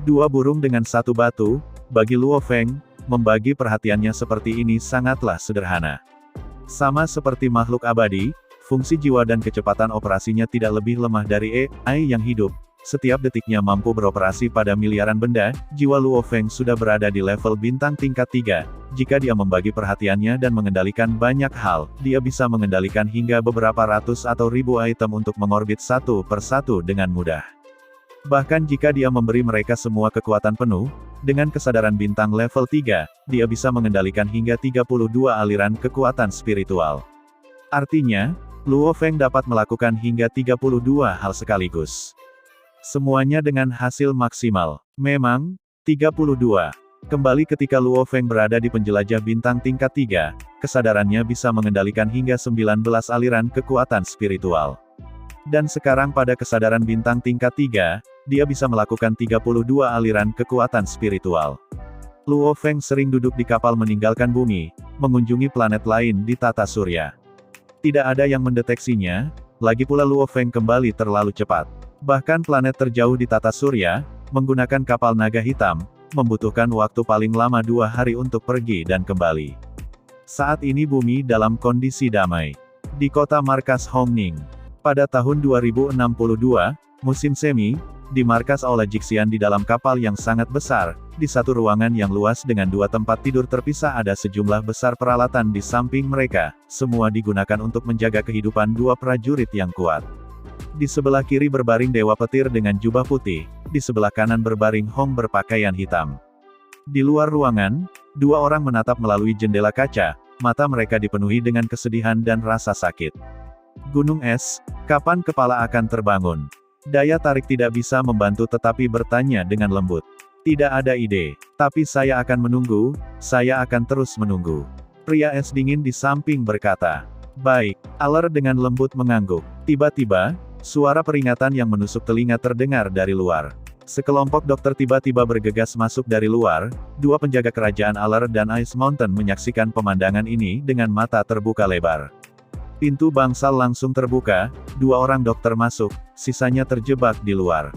2 burung dengan 1 batu, bagi Luo Feng, membagi perhatiannya seperti ini sangatlah sederhana. Sama seperti makhluk abadi, fungsi jiwa dan kecepatan operasinya tidak lebih lemah dari AI yang hidup. Setiap detiknya mampu beroperasi pada miliaran benda, jiwa Luo Feng sudah berada di level bintang tingkat 3. Jika dia membagi perhatiannya dan mengendalikan banyak hal, dia bisa mengendalikan hingga beberapa ratus atau ribu item untuk mengorbit satu persatu dengan mudah. Bahkan jika dia memberi mereka semua kekuatan penuh, dengan kesadaran bintang level 3, dia bisa mengendalikan hingga 32 aliran kekuatan spiritual. Artinya, Luo Feng dapat melakukan hingga 32 hal sekaligus. Semuanya dengan hasil maksimal. Memang, 32. Kembali ketika Luo Feng berada di penjelajah bintang tingkat 3, kesadarannya bisa mengendalikan hingga 19 aliran kekuatan spiritual. Dan sekarang pada kesadaran bintang tingkat 3, dia bisa melakukan 32 aliran kekuatan spiritual. Luo Feng sering duduk di kapal meninggalkan bumi, mengunjungi planet lain di tata surya. Tidak ada yang mendeteksinya, lagi pula Luo Feng kembali terlalu cepat. Bahkan planet terjauh di tata surya, menggunakan kapal naga hitam, membutuhkan waktu paling lama 2 hari untuk pergi dan kembali. Saat ini bumi dalam kondisi damai. Di kota markas Hongning. Pada tahun 2062, musim semi, di markas Aula Jixian di dalam kapal yang sangat besar, di satu ruangan yang luas dengan 2 tempat tidur terpisah ada sejumlah besar peralatan di samping mereka, semua digunakan untuk menjaga kehidupan 2 prajurit yang kuat. Di sebelah kiri berbaring Dewa Petir dengan jubah putih, di sebelah kanan berbaring Hong berpakaian hitam. Di luar ruangan, 2 orang menatap melalui jendela kaca, mata mereka dipenuhi dengan kesedihan dan rasa sakit. Gunung es, kapan kepala akan terbangun? Daya tarik tidak bisa membantu tetapi bertanya dengan lembut. Tidak ada ide, tapi saya akan menunggu, saya akan terus menunggu. Pria es dingin di samping berkata. Baik, Aler dengan lembut mengangguk. Tiba-tiba, suara peringatan yang menusuk telinga terdengar dari luar. Sekelompok dokter tiba-tiba bergegas masuk dari luar, 2 penjaga kerajaan Aler dan Ice Mountain menyaksikan pemandangan ini dengan mata terbuka lebar. Pintu bangsal langsung terbuka, 2 orang dokter masuk, sisanya terjebak di luar.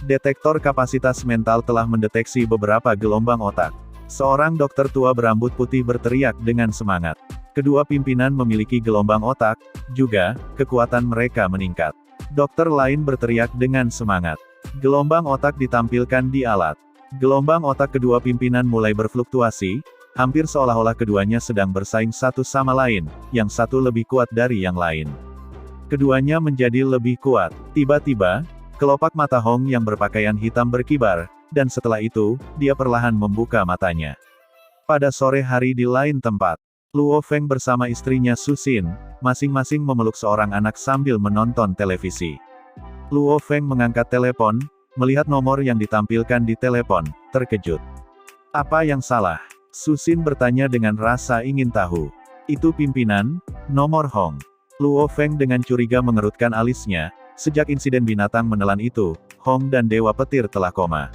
Detektor kapasitas mental telah mendeteksi beberapa gelombang otak. Seorang dokter tua berambut putih berteriak dengan semangat. Kedua pimpinan memiliki gelombang otak, juga, kekuatan mereka meningkat. Dokter lain berteriak dengan semangat. Gelombang otak ditampilkan di alat. Gelombang otak kedua pimpinan mulai berfluktuasi, hampir seolah-olah keduanya sedang bersaing satu sama lain, yang satu lebih kuat dari yang lain. Keduanya menjadi lebih kuat. Tiba-tiba, kelopak mata Hong yang berpakaian hitam berkibar, dan setelah itu, dia perlahan membuka matanya. Pada sore hari di lain tempat, Luo Feng bersama istrinya Su Xin, masing-masing memeluk seorang anak sambil menonton televisi. Luo Feng mengangkat telepon, melihat nomor yang ditampilkan di telepon, terkejut. Apa yang salah? Su Xin bertanya dengan rasa ingin tahu. Itu pimpinan, nomor Hong. Luo Feng dengan curiga mengerutkan alisnya. Sejak insiden binatang menelan itu, Hong dan Dewa Petir telah koma.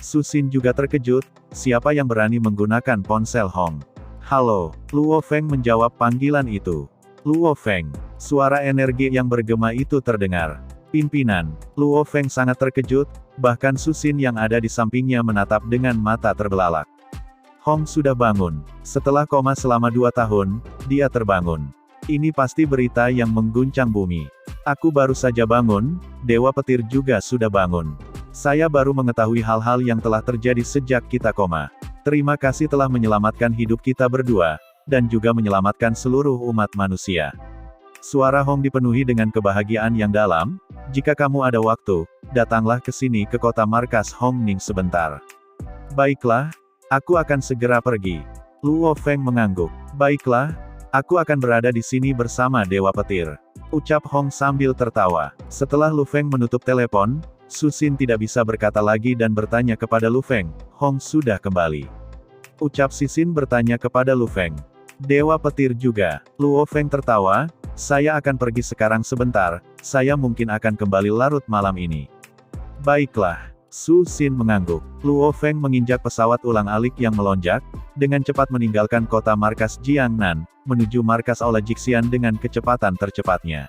Su Xin juga terkejut, siapa yang berani menggunakan ponsel Hong? Halo, Luo Feng menjawab panggilan itu. Luo Feng, suara energi yang bergema itu terdengar. Pimpinan, Luo Feng sangat terkejut, bahkan Su Xin yang ada di sampingnya menatap dengan mata terbelalak. Hong sudah bangun. Setelah koma selama 2 tahun, dia terbangun. Ini pasti berita yang mengguncang bumi. Aku baru saja bangun, Dewa Petir juga sudah bangun. Saya baru mengetahui hal-hal yang telah terjadi sejak kita koma. Terima kasih telah menyelamatkan hidup kita berdua, dan juga menyelamatkan seluruh umat manusia. Suara Hong dipenuhi dengan kebahagiaan yang dalam. Jika kamu ada waktu, datanglah ke sini ke kota markas Hong Ning sebentar. Baiklah, aku akan segera pergi. Luo Feng mengangguk. Baiklah, aku akan berada di sini bersama Dewa Petir, ucap Hong sambil tertawa. Setelah Lu Feng menutup telepon, Su Xin tidak bisa berkata lagi dan bertanya kepada Lu Feng, Hong sudah kembali. Ucap Si Xin bertanya kepada Lu Feng. Dewa Petir juga. Luo Feng tertawa, saya akan pergi sekarang sebentar, saya mungkin akan kembali larut malam ini. Baiklah. Su Xin mengangguk. Luo Feng menginjak pesawat ulang-alik yang melonjak, dengan cepat meninggalkan kota markas Jiangnan, menuju markas Aula Jixian dengan kecepatan tercepatnya.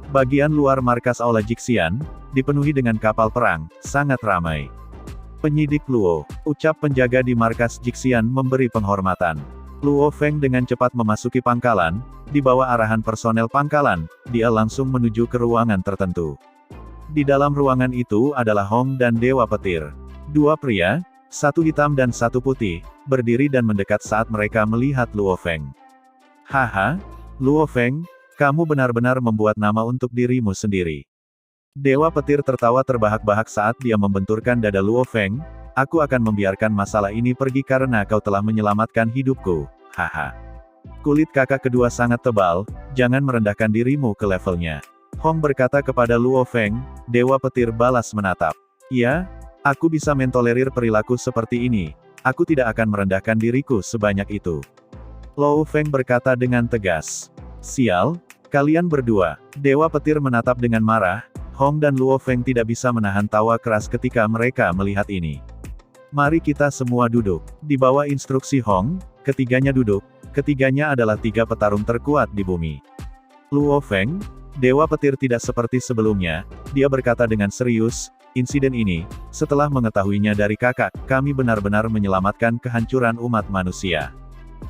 Bagian luar markas Aula Jixian, dipenuhi dengan kapal perang, sangat ramai. Penyidik Luo, ucap penjaga di markas Jixian memberi penghormatan. Luo Feng dengan cepat memasuki pangkalan, di bawah arahan personel pangkalan, dia langsung menuju ke ruangan tertentu. Di dalam ruangan itu adalah Hong dan Dewa Petir. 2 pria, 1 hitam dan 1 putih, berdiri dan mendekat saat mereka melihat Luo Feng. Haha, Luo Feng, kamu benar-benar membuat nama untuk dirimu sendiri. Dewa Petir tertawa terbahak-bahak saat dia membenturkan dada Luo Feng, aku akan membiarkan masalah ini pergi karena kau telah menyelamatkan hidupku, haha. Kulit kakak kedua sangat tebal, jangan merendahkan dirimu ke levelnya. Hong berkata kepada Luo Feng, Dewa Petir balas menatap. Ya, aku bisa mentolerir perilaku seperti ini, aku tidak akan merendahkan diriku sebanyak itu. Luo Feng berkata dengan tegas. Sial, kalian berdua. Dewa Petir menatap dengan marah, Hong dan Luo Feng tidak bisa menahan tawa keras ketika mereka melihat ini. Mari kita semua duduk. Di bawah instruksi Hong, ketiganya duduk, ketiganya adalah 3 petarung terkuat di bumi. Luo Feng, Dewa Petir tidak seperti sebelumnya, dia berkata dengan serius, insiden ini, setelah mengetahuinya dari kakak, kami benar-benar menyelamatkan kehancuran umat manusia.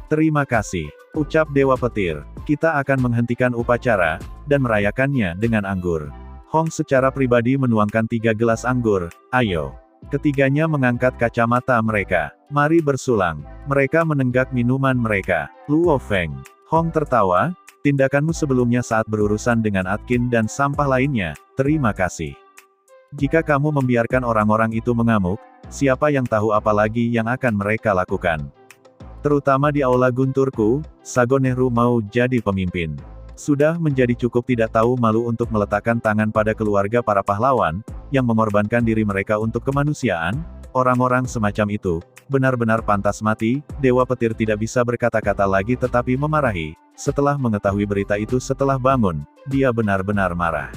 Terima kasih, ucap Dewa Petir, kita akan menghentikan upacara, dan merayakannya dengan anggur. Hong secara pribadi menuangkan 3 gelas anggur, ayo. Ketiganya mengangkat kacamata mereka. Mari bersulang. Mereka menenggak minuman mereka. Luo Feng. Hong tertawa, tindakanmu sebelumnya saat berurusan dengan Atkin dan sampah lainnya, terima kasih. Jika kamu membiarkan orang-orang itu mengamuk, siapa yang tahu apa lagi yang akan mereka lakukan. Terutama di aula gunturku, Sago Nehru mau jadi pemimpin. Sudah menjadi cukup tidak tahu malu untuk meletakkan tangan pada keluarga para pahlawan, yang mengorbankan diri mereka untuk kemanusiaan, orang-orang semacam itu, benar-benar pantas mati. Dewa Petir tidak bisa berkata-kata lagi tetapi memarahi. Setelah mengetahui berita itu setelah bangun, dia benar-benar marah.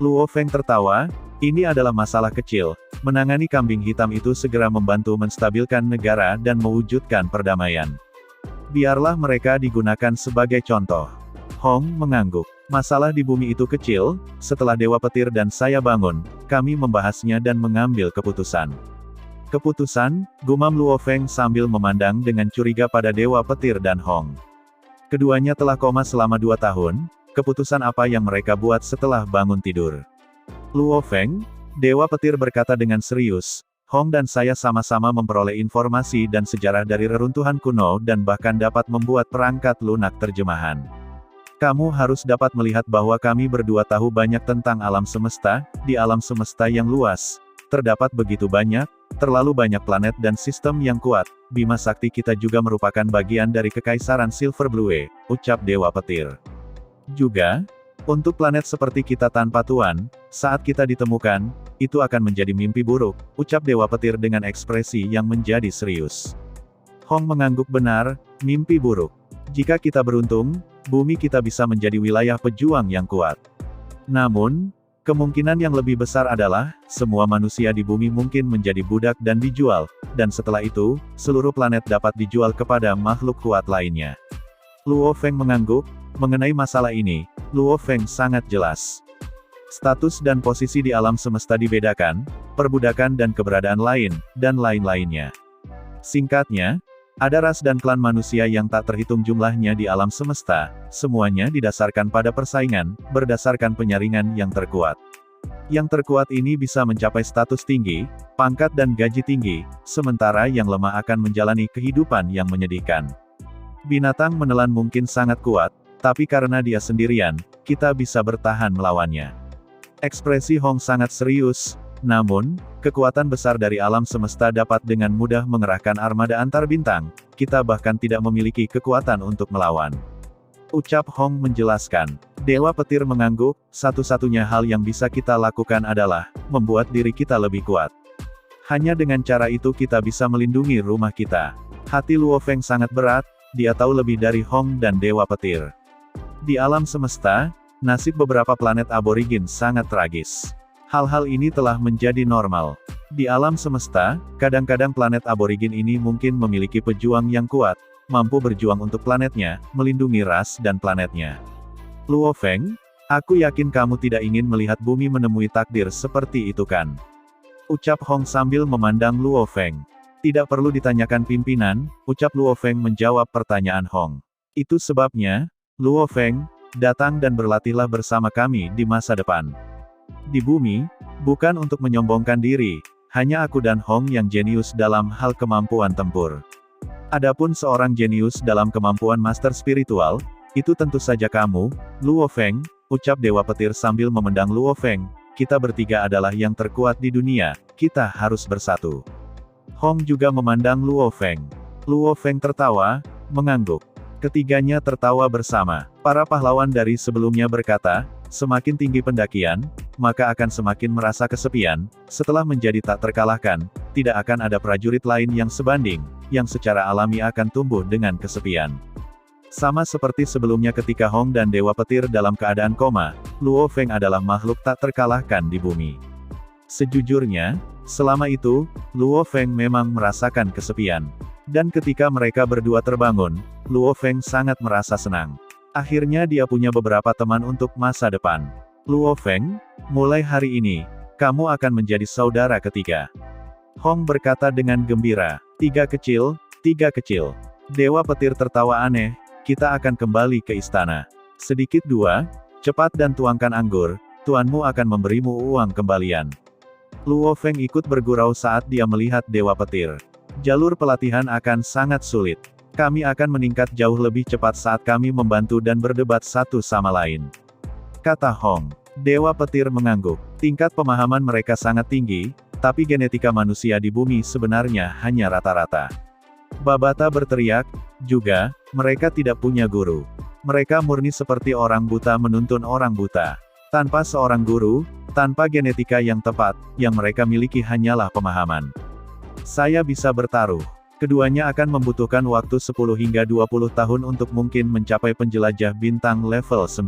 Luo Feng tertawa, ini adalah masalah kecil, menangani kambing hitam itu segera membantu menstabilkan negara dan mewujudkan perdamaian. Biarlah mereka digunakan sebagai contoh. Hong mengangguk. Masalah di bumi itu kecil, setelah Dewa Petir dan saya bangun, kami membahasnya dan mengambil keputusan. Keputusan, gumam Luo Feng sambil memandang dengan curiga pada Dewa Petir dan Hong. Keduanya telah koma selama 2 tahun, keputusan apa yang mereka buat setelah bangun tidur. Luo Feng, Dewa Petir berkata dengan serius, Hong dan saya sama-sama memperoleh informasi dan sejarah dari reruntuhan kuno dan bahkan dapat membuat perangkat lunak terjemahan. Kamu harus dapat melihat bahwa kami berdua tahu banyak tentang alam semesta, di alam semesta yang luas. Terdapat begitu banyak terlalu banyak planet dan sistem yang kuat. Bima Sakti kita juga merupakan bagian dari Kekaisaran Silver Blue, ucap Dewa Petir. Juga, untuk planet seperti kita tanpa tuan, saat kita ditemukan, itu akan menjadi mimpi buruk, ucap Dewa Petir dengan ekspresi yang menjadi serius. Hong mengangguk benar, mimpi buruk. Jika kita beruntung, bumi kita bisa menjadi wilayah pejuang yang kuat. Namun, kemungkinan yang lebih besar adalah, semua manusia di bumi mungkin menjadi budak dan dijual, dan setelah itu, seluruh planet dapat dijual kepada makhluk kuat lainnya. Luo Feng mengangguk, mengenai masalah ini, Luo Feng sangat jelas. Status dan posisi di alam semesta dibedakan, perbudakan dan keberadaan lain, dan lain-lainnya. Singkatnya, ada ras dan klan manusia yang tak terhitung jumlahnya di alam semesta, semuanya didasarkan pada persaingan, berdasarkan penyaringan yang terkuat. Yang terkuat ini bisa mencapai status tinggi, pangkat dan gaji tinggi, sementara yang lemah akan menjalani kehidupan yang menyedihkan. Binatang menelan mungkin sangat kuat, tapi karena dia sendirian, kita bisa bertahan melawannya. Ekspresi Hong sangat serius, namun, kekuatan besar dari alam semesta dapat dengan mudah mengerahkan armada antar bintang, kita bahkan tidak memiliki kekuatan untuk melawan. Ucap Hong menjelaskan. Dewa Petir mengangguk, satu-satunya hal yang bisa kita lakukan adalah, membuat diri kita lebih kuat. Hanya dengan cara itu kita bisa melindungi rumah kita. Hati Luo Feng sangat berat, dia tahu lebih dari Hong dan Dewa Petir. Di alam semesta, nasib beberapa planet aborigin sangat tragis. Hal-hal ini telah menjadi normal. Di alam semesta, kadang-kadang planet aborigin ini mungkin memiliki pejuang yang kuat, mampu berjuang untuk planetnya, melindungi ras dan planetnya. Luo Feng, aku yakin kamu tidak ingin melihat bumi menemui takdir seperti itu kan? Ucap Hong sambil memandang Luo Feng. Tidak perlu ditanyakan pimpinan, ucap Luo Feng menjawab pertanyaan Hong. Itu sebabnya, Luo Feng, datang dan berlatihlah bersama kami di masa depan. Di bumi, bukan untuk menyombongkan diri, hanya aku dan Hong yang jenius dalam hal kemampuan tempur. Adapun seorang jenius dalam kemampuan master spiritual, itu tentu saja kamu, Luo Feng, ucap Dewa Petir sambil memandang Luo Feng, kita bertiga adalah yang terkuat di dunia, kita harus bersatu. Hong juga memandang Luo Feng. Luo Feng tertawa, mengangguk. Ketiganya tertawa bersama. Para pahlawan dari sebelumnya berkata, semakin tinggi pendakian, maka akan semakin merasa kesepian, setelah menjadi tak terkalahkan, tidak akan ada prajurit lain yang sebanding, yang secara alami akan tumbuh dengan kesepian. Sama seperti sebelumnya ketika Hong dan Dewa Petir dalam keadaan koma, Luo Feng adalah makhluk tak terkalahkan di bumi. Sejujurnya, selama itu, Luo Feng memang merasakan kesepian. Dan ketika mereka berdua terbangun, Luo Feng sangat merasa senang. Akhirnya dia punya beberapa teman untuk masa depan. Luo Feng, mulai hari ini, kamu akan menjadi saudara ketiga. Hong berkata dengan gembira. Tiga kecil. Dewa Petir tertawa aneh, kita akan kembali ke istana. Sedikit dua, cepat dan tuangkan anggur, tuanmu akan memberimu uang kembalian. Luo Feng ikut bergurau saat dia melihat Dewa Petir. Jalur pelatihan akan sangat sulit. Kami akan meningkat jauh lebih cepat saat kami membantu dan berdebat satu sama lain. Kata Hong. Dewa Petir mengangguk. Tingkat pemahaman mereka sangat tinggi, tapi genetika manusia di bumi sebenarnya hanya rata-rata. Babata berteriak, juga, mereka tidak punya guru. Mereka murni seperti orang buta menuntun orang buta. Tanpa seorang guru, tanpa genetika yang tepat, yang mereka miliki hanyalah pemahaman. Saya bisa bertaruh. Keduanya akan membutuhkan waktu 10 hingga 20 tahun untuk mungkin mencapai penjelajah bintang level 9.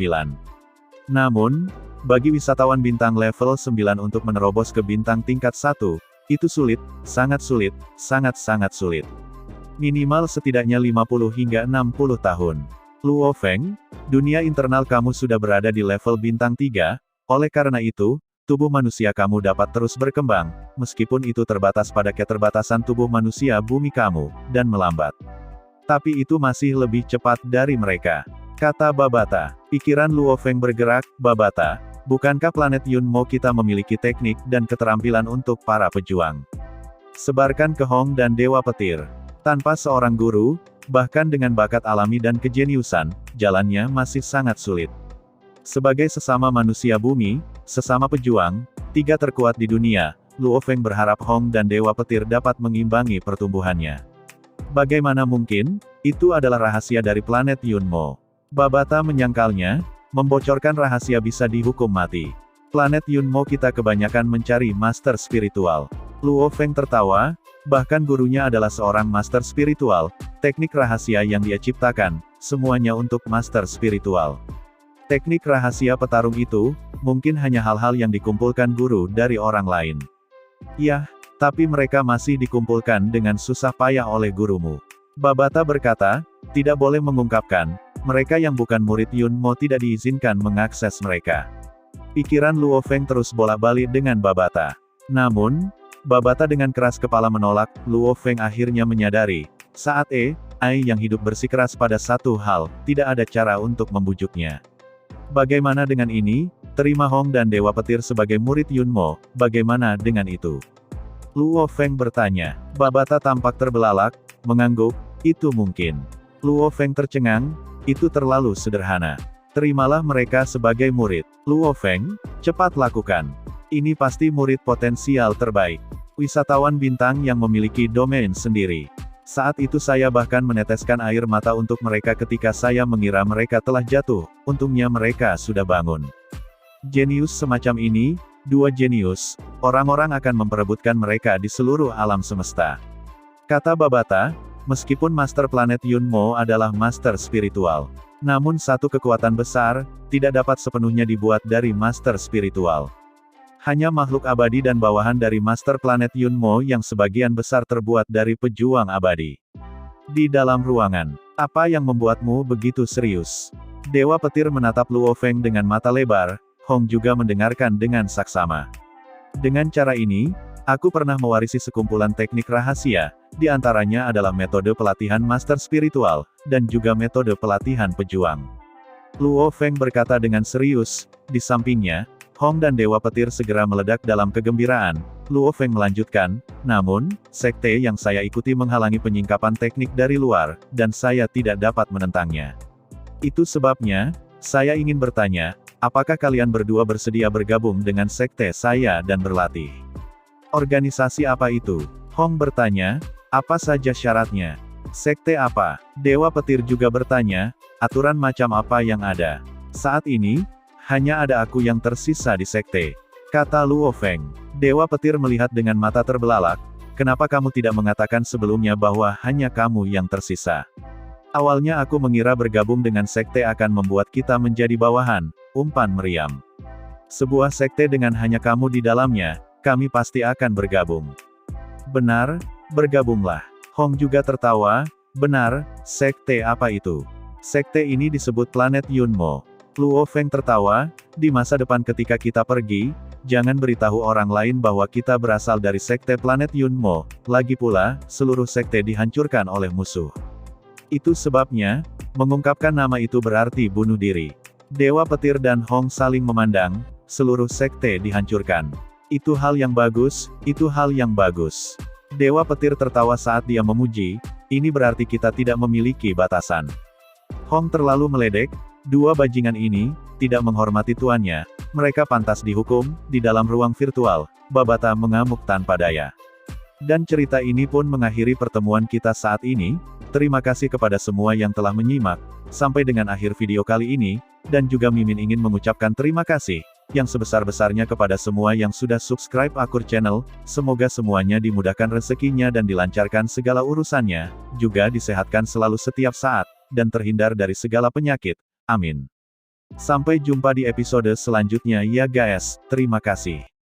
Namun, bagi wisatawan bintang level 9 untuk menerobos ke bintang tingkat 1, itu sulit, sangat-sangat sulit. Minimal setidaknya 50 hingga 60 tahun. Luo Feng, dunia internal kamu sudah berada di level bintang 3, oleh karena itu, tubuh manusia kamu dapat terus berkembang, meskipun itu terbatas pada keterbatasan tubuh manusia bumi kamu, dan melambat. Tapi itu masih lebih cepat dari mereka. Kata Babata. Pikiran Luo Feng bergerak, Babata, bukankah planet Yunmo kita memiliki teknik dan keterampilan untuk para pejuang? Sebarkan ke Hong dan Dewa Petir. Tanpa seorang guru, bahkan dengan bakat alami dan kejeniusan, jalannya masih sangat sulit. Sebagai sesama manusia bumi, sesama pejuang, tiga terkuat di dunia, Luo Feng berharap Hong dan Dewa Petir dapat mengimbangi pertumbuhannya. Bagaimana mungkin? Itu adalah rahasia dari planet Yunmo. Babata menyangkalnya, membocorkan rahasia bisa dihukum mati. Planet Yunmo kita kebanyakan mencari master spiritual. Luo Feng tertawa, bahkan gurunya adalah seorang master spiritual, teknik rahasia yang dia ciptakan, semuanya untuk master spiritual. Teknik rahasia petarung itu, mungkin hanya hal-hal yang dikumpulkan guru dari orang lain. Yah, tapi mereka masih dikumpulkan dengan susah payah oleh gurumu. Babata berkata, tidak boleh mengungkapkan, mereka yang bukan murid Yunmo tidak diizinkan mengakses mereka. Pikiran Luo Feng terus bolak-balik dengan Babata. Namun, Babata dengan keras kepala menolak. Luo Feng akhirnya menyadari, saat Ai yang hidup bersikeras pada satu hal, tidak ada cara untuk membujuknya. Bagaimana dengan ini? Terima Hong dan Dewa Petir sebagai murid Yunmo, bagaimana dengan itu? Luo Feng bertanya. Babata tampak terbelalak, mengangguk, itu mungkin. Luo Feng tercengang, itu terlalu sederhana. Terimalah mereka sebagai murid. Luo Feng, cepat lakukan. Ini pasti murid potensial terbaik. Wisatawan bintang yang memiliki domain sendiri. Saat itu saya bahkan meneteskan air mata untuk mereka ketika saya mengira mereka telah jatuh, untungnya mereka sudah bangun. Jenius semacam ini, dua jenius, orang-orang akan memperebutkan mereka di seluruh alam semesta. Kata Babata, meskipun Master Planet Yunmo adalah Master Spiritual, namun satu kekuatan besar, tidak dapat sepenuhnya dibuat dari Master Spiritual. Hanya makhluk abadi dan bawahan dari Master Planet Yunmo yang sebagian besar terbuat dari pejuang abadi. Di dalam ruangan, apa yang membuatmu begitu serius? Dewa Petir menatap Luo Feng dengan mata lebar, Hong juga mendengarkan dengan saksama. Dengan cara ini, aku pernah mewarisi sekumpulan teknik rahasia, di antaranya adalah metode pelatihan Master Spiritual, dan juga metode pelatihan pejuang. Luo Feng berkata dengan serius, di sampingnya, Hong dan Dewa Petir segera meledak dalam kegembiraan. Luo Feng melanjutkan, namun, sekte yang saya ikuti menghalangi penyingkapan teknik dari luar, dan saya tidak dapat menentangnya. Itu sebabnya, saya ingin bertanya, apakah kalian berdua bersedia bergabung dengan sekte saya dan berlatih? Organisasi apa itu? Hong bertanya, apa saja syaratnya? Sekte apa? Dewa Petir juga bertanya, aturan macam apa yang ada? Saat ini, hanya ada aku yang tersisa di sekte, kata Luo Feng. Dewa Petir melihat dengan mata terbelalak, kenapa kamu tidak mengatakan sebelumnya bahwa hanya kamu yang tersisa? Awalnya aku mengira bergabung dengan sekte akan membuat kita menjadi bawahan, umpan meriam. Sebuah sekte dengan hanya kamu di dalamnya, kami pasti akan bergabung. Benar, bergabunglah. Hong juga tertawa, benar, sekte apa itu? Sekte ini disebut planet Yunmo. Luo Feng tertawa, di masa depan ketika kita pergi, jangan beritahu orang lain bahwa kita berasal dari sekte planet Yunmo, lagi pula, seluruh sekte dihancurkan oleh musuh. Itu sebabnya, mengungkapkan nama itu berarti bunuh diri. Dewa Petir dan Hong saling memandang, seluruh sekte dihancurkan. Itu hal yang bagus, itu hal yang bagus. Dewa Petir tertawa saat dia memuji, ini berarti kita tidak memiliki batasan. Hong terlalu meledek, dua bajingan ini, tidak menghormati tuannya, mereka pantas dihukum, di dalam ruang virtual, Babata mengamuk tanpa daya. Dan cerita ini pun mengakhiri pertemuan kita saat ini, terima kasih kepada semua yang telah menyimak, sampai dengan akhir video kali ini, dan juga Mimin ingin mengucapkan terima kasih, yang sebesar-besarnya kepada semua yang sudah subscribe Akur Channel, semoga semuanya dimudahkan rezekinya dan dilancarkan segala urusannya, juga disehatkan selalu setiap saat, dan terhindar dari segala penyakit. Amin. Sampai jumpa di episode selanjutnya ya guys, terima kasih.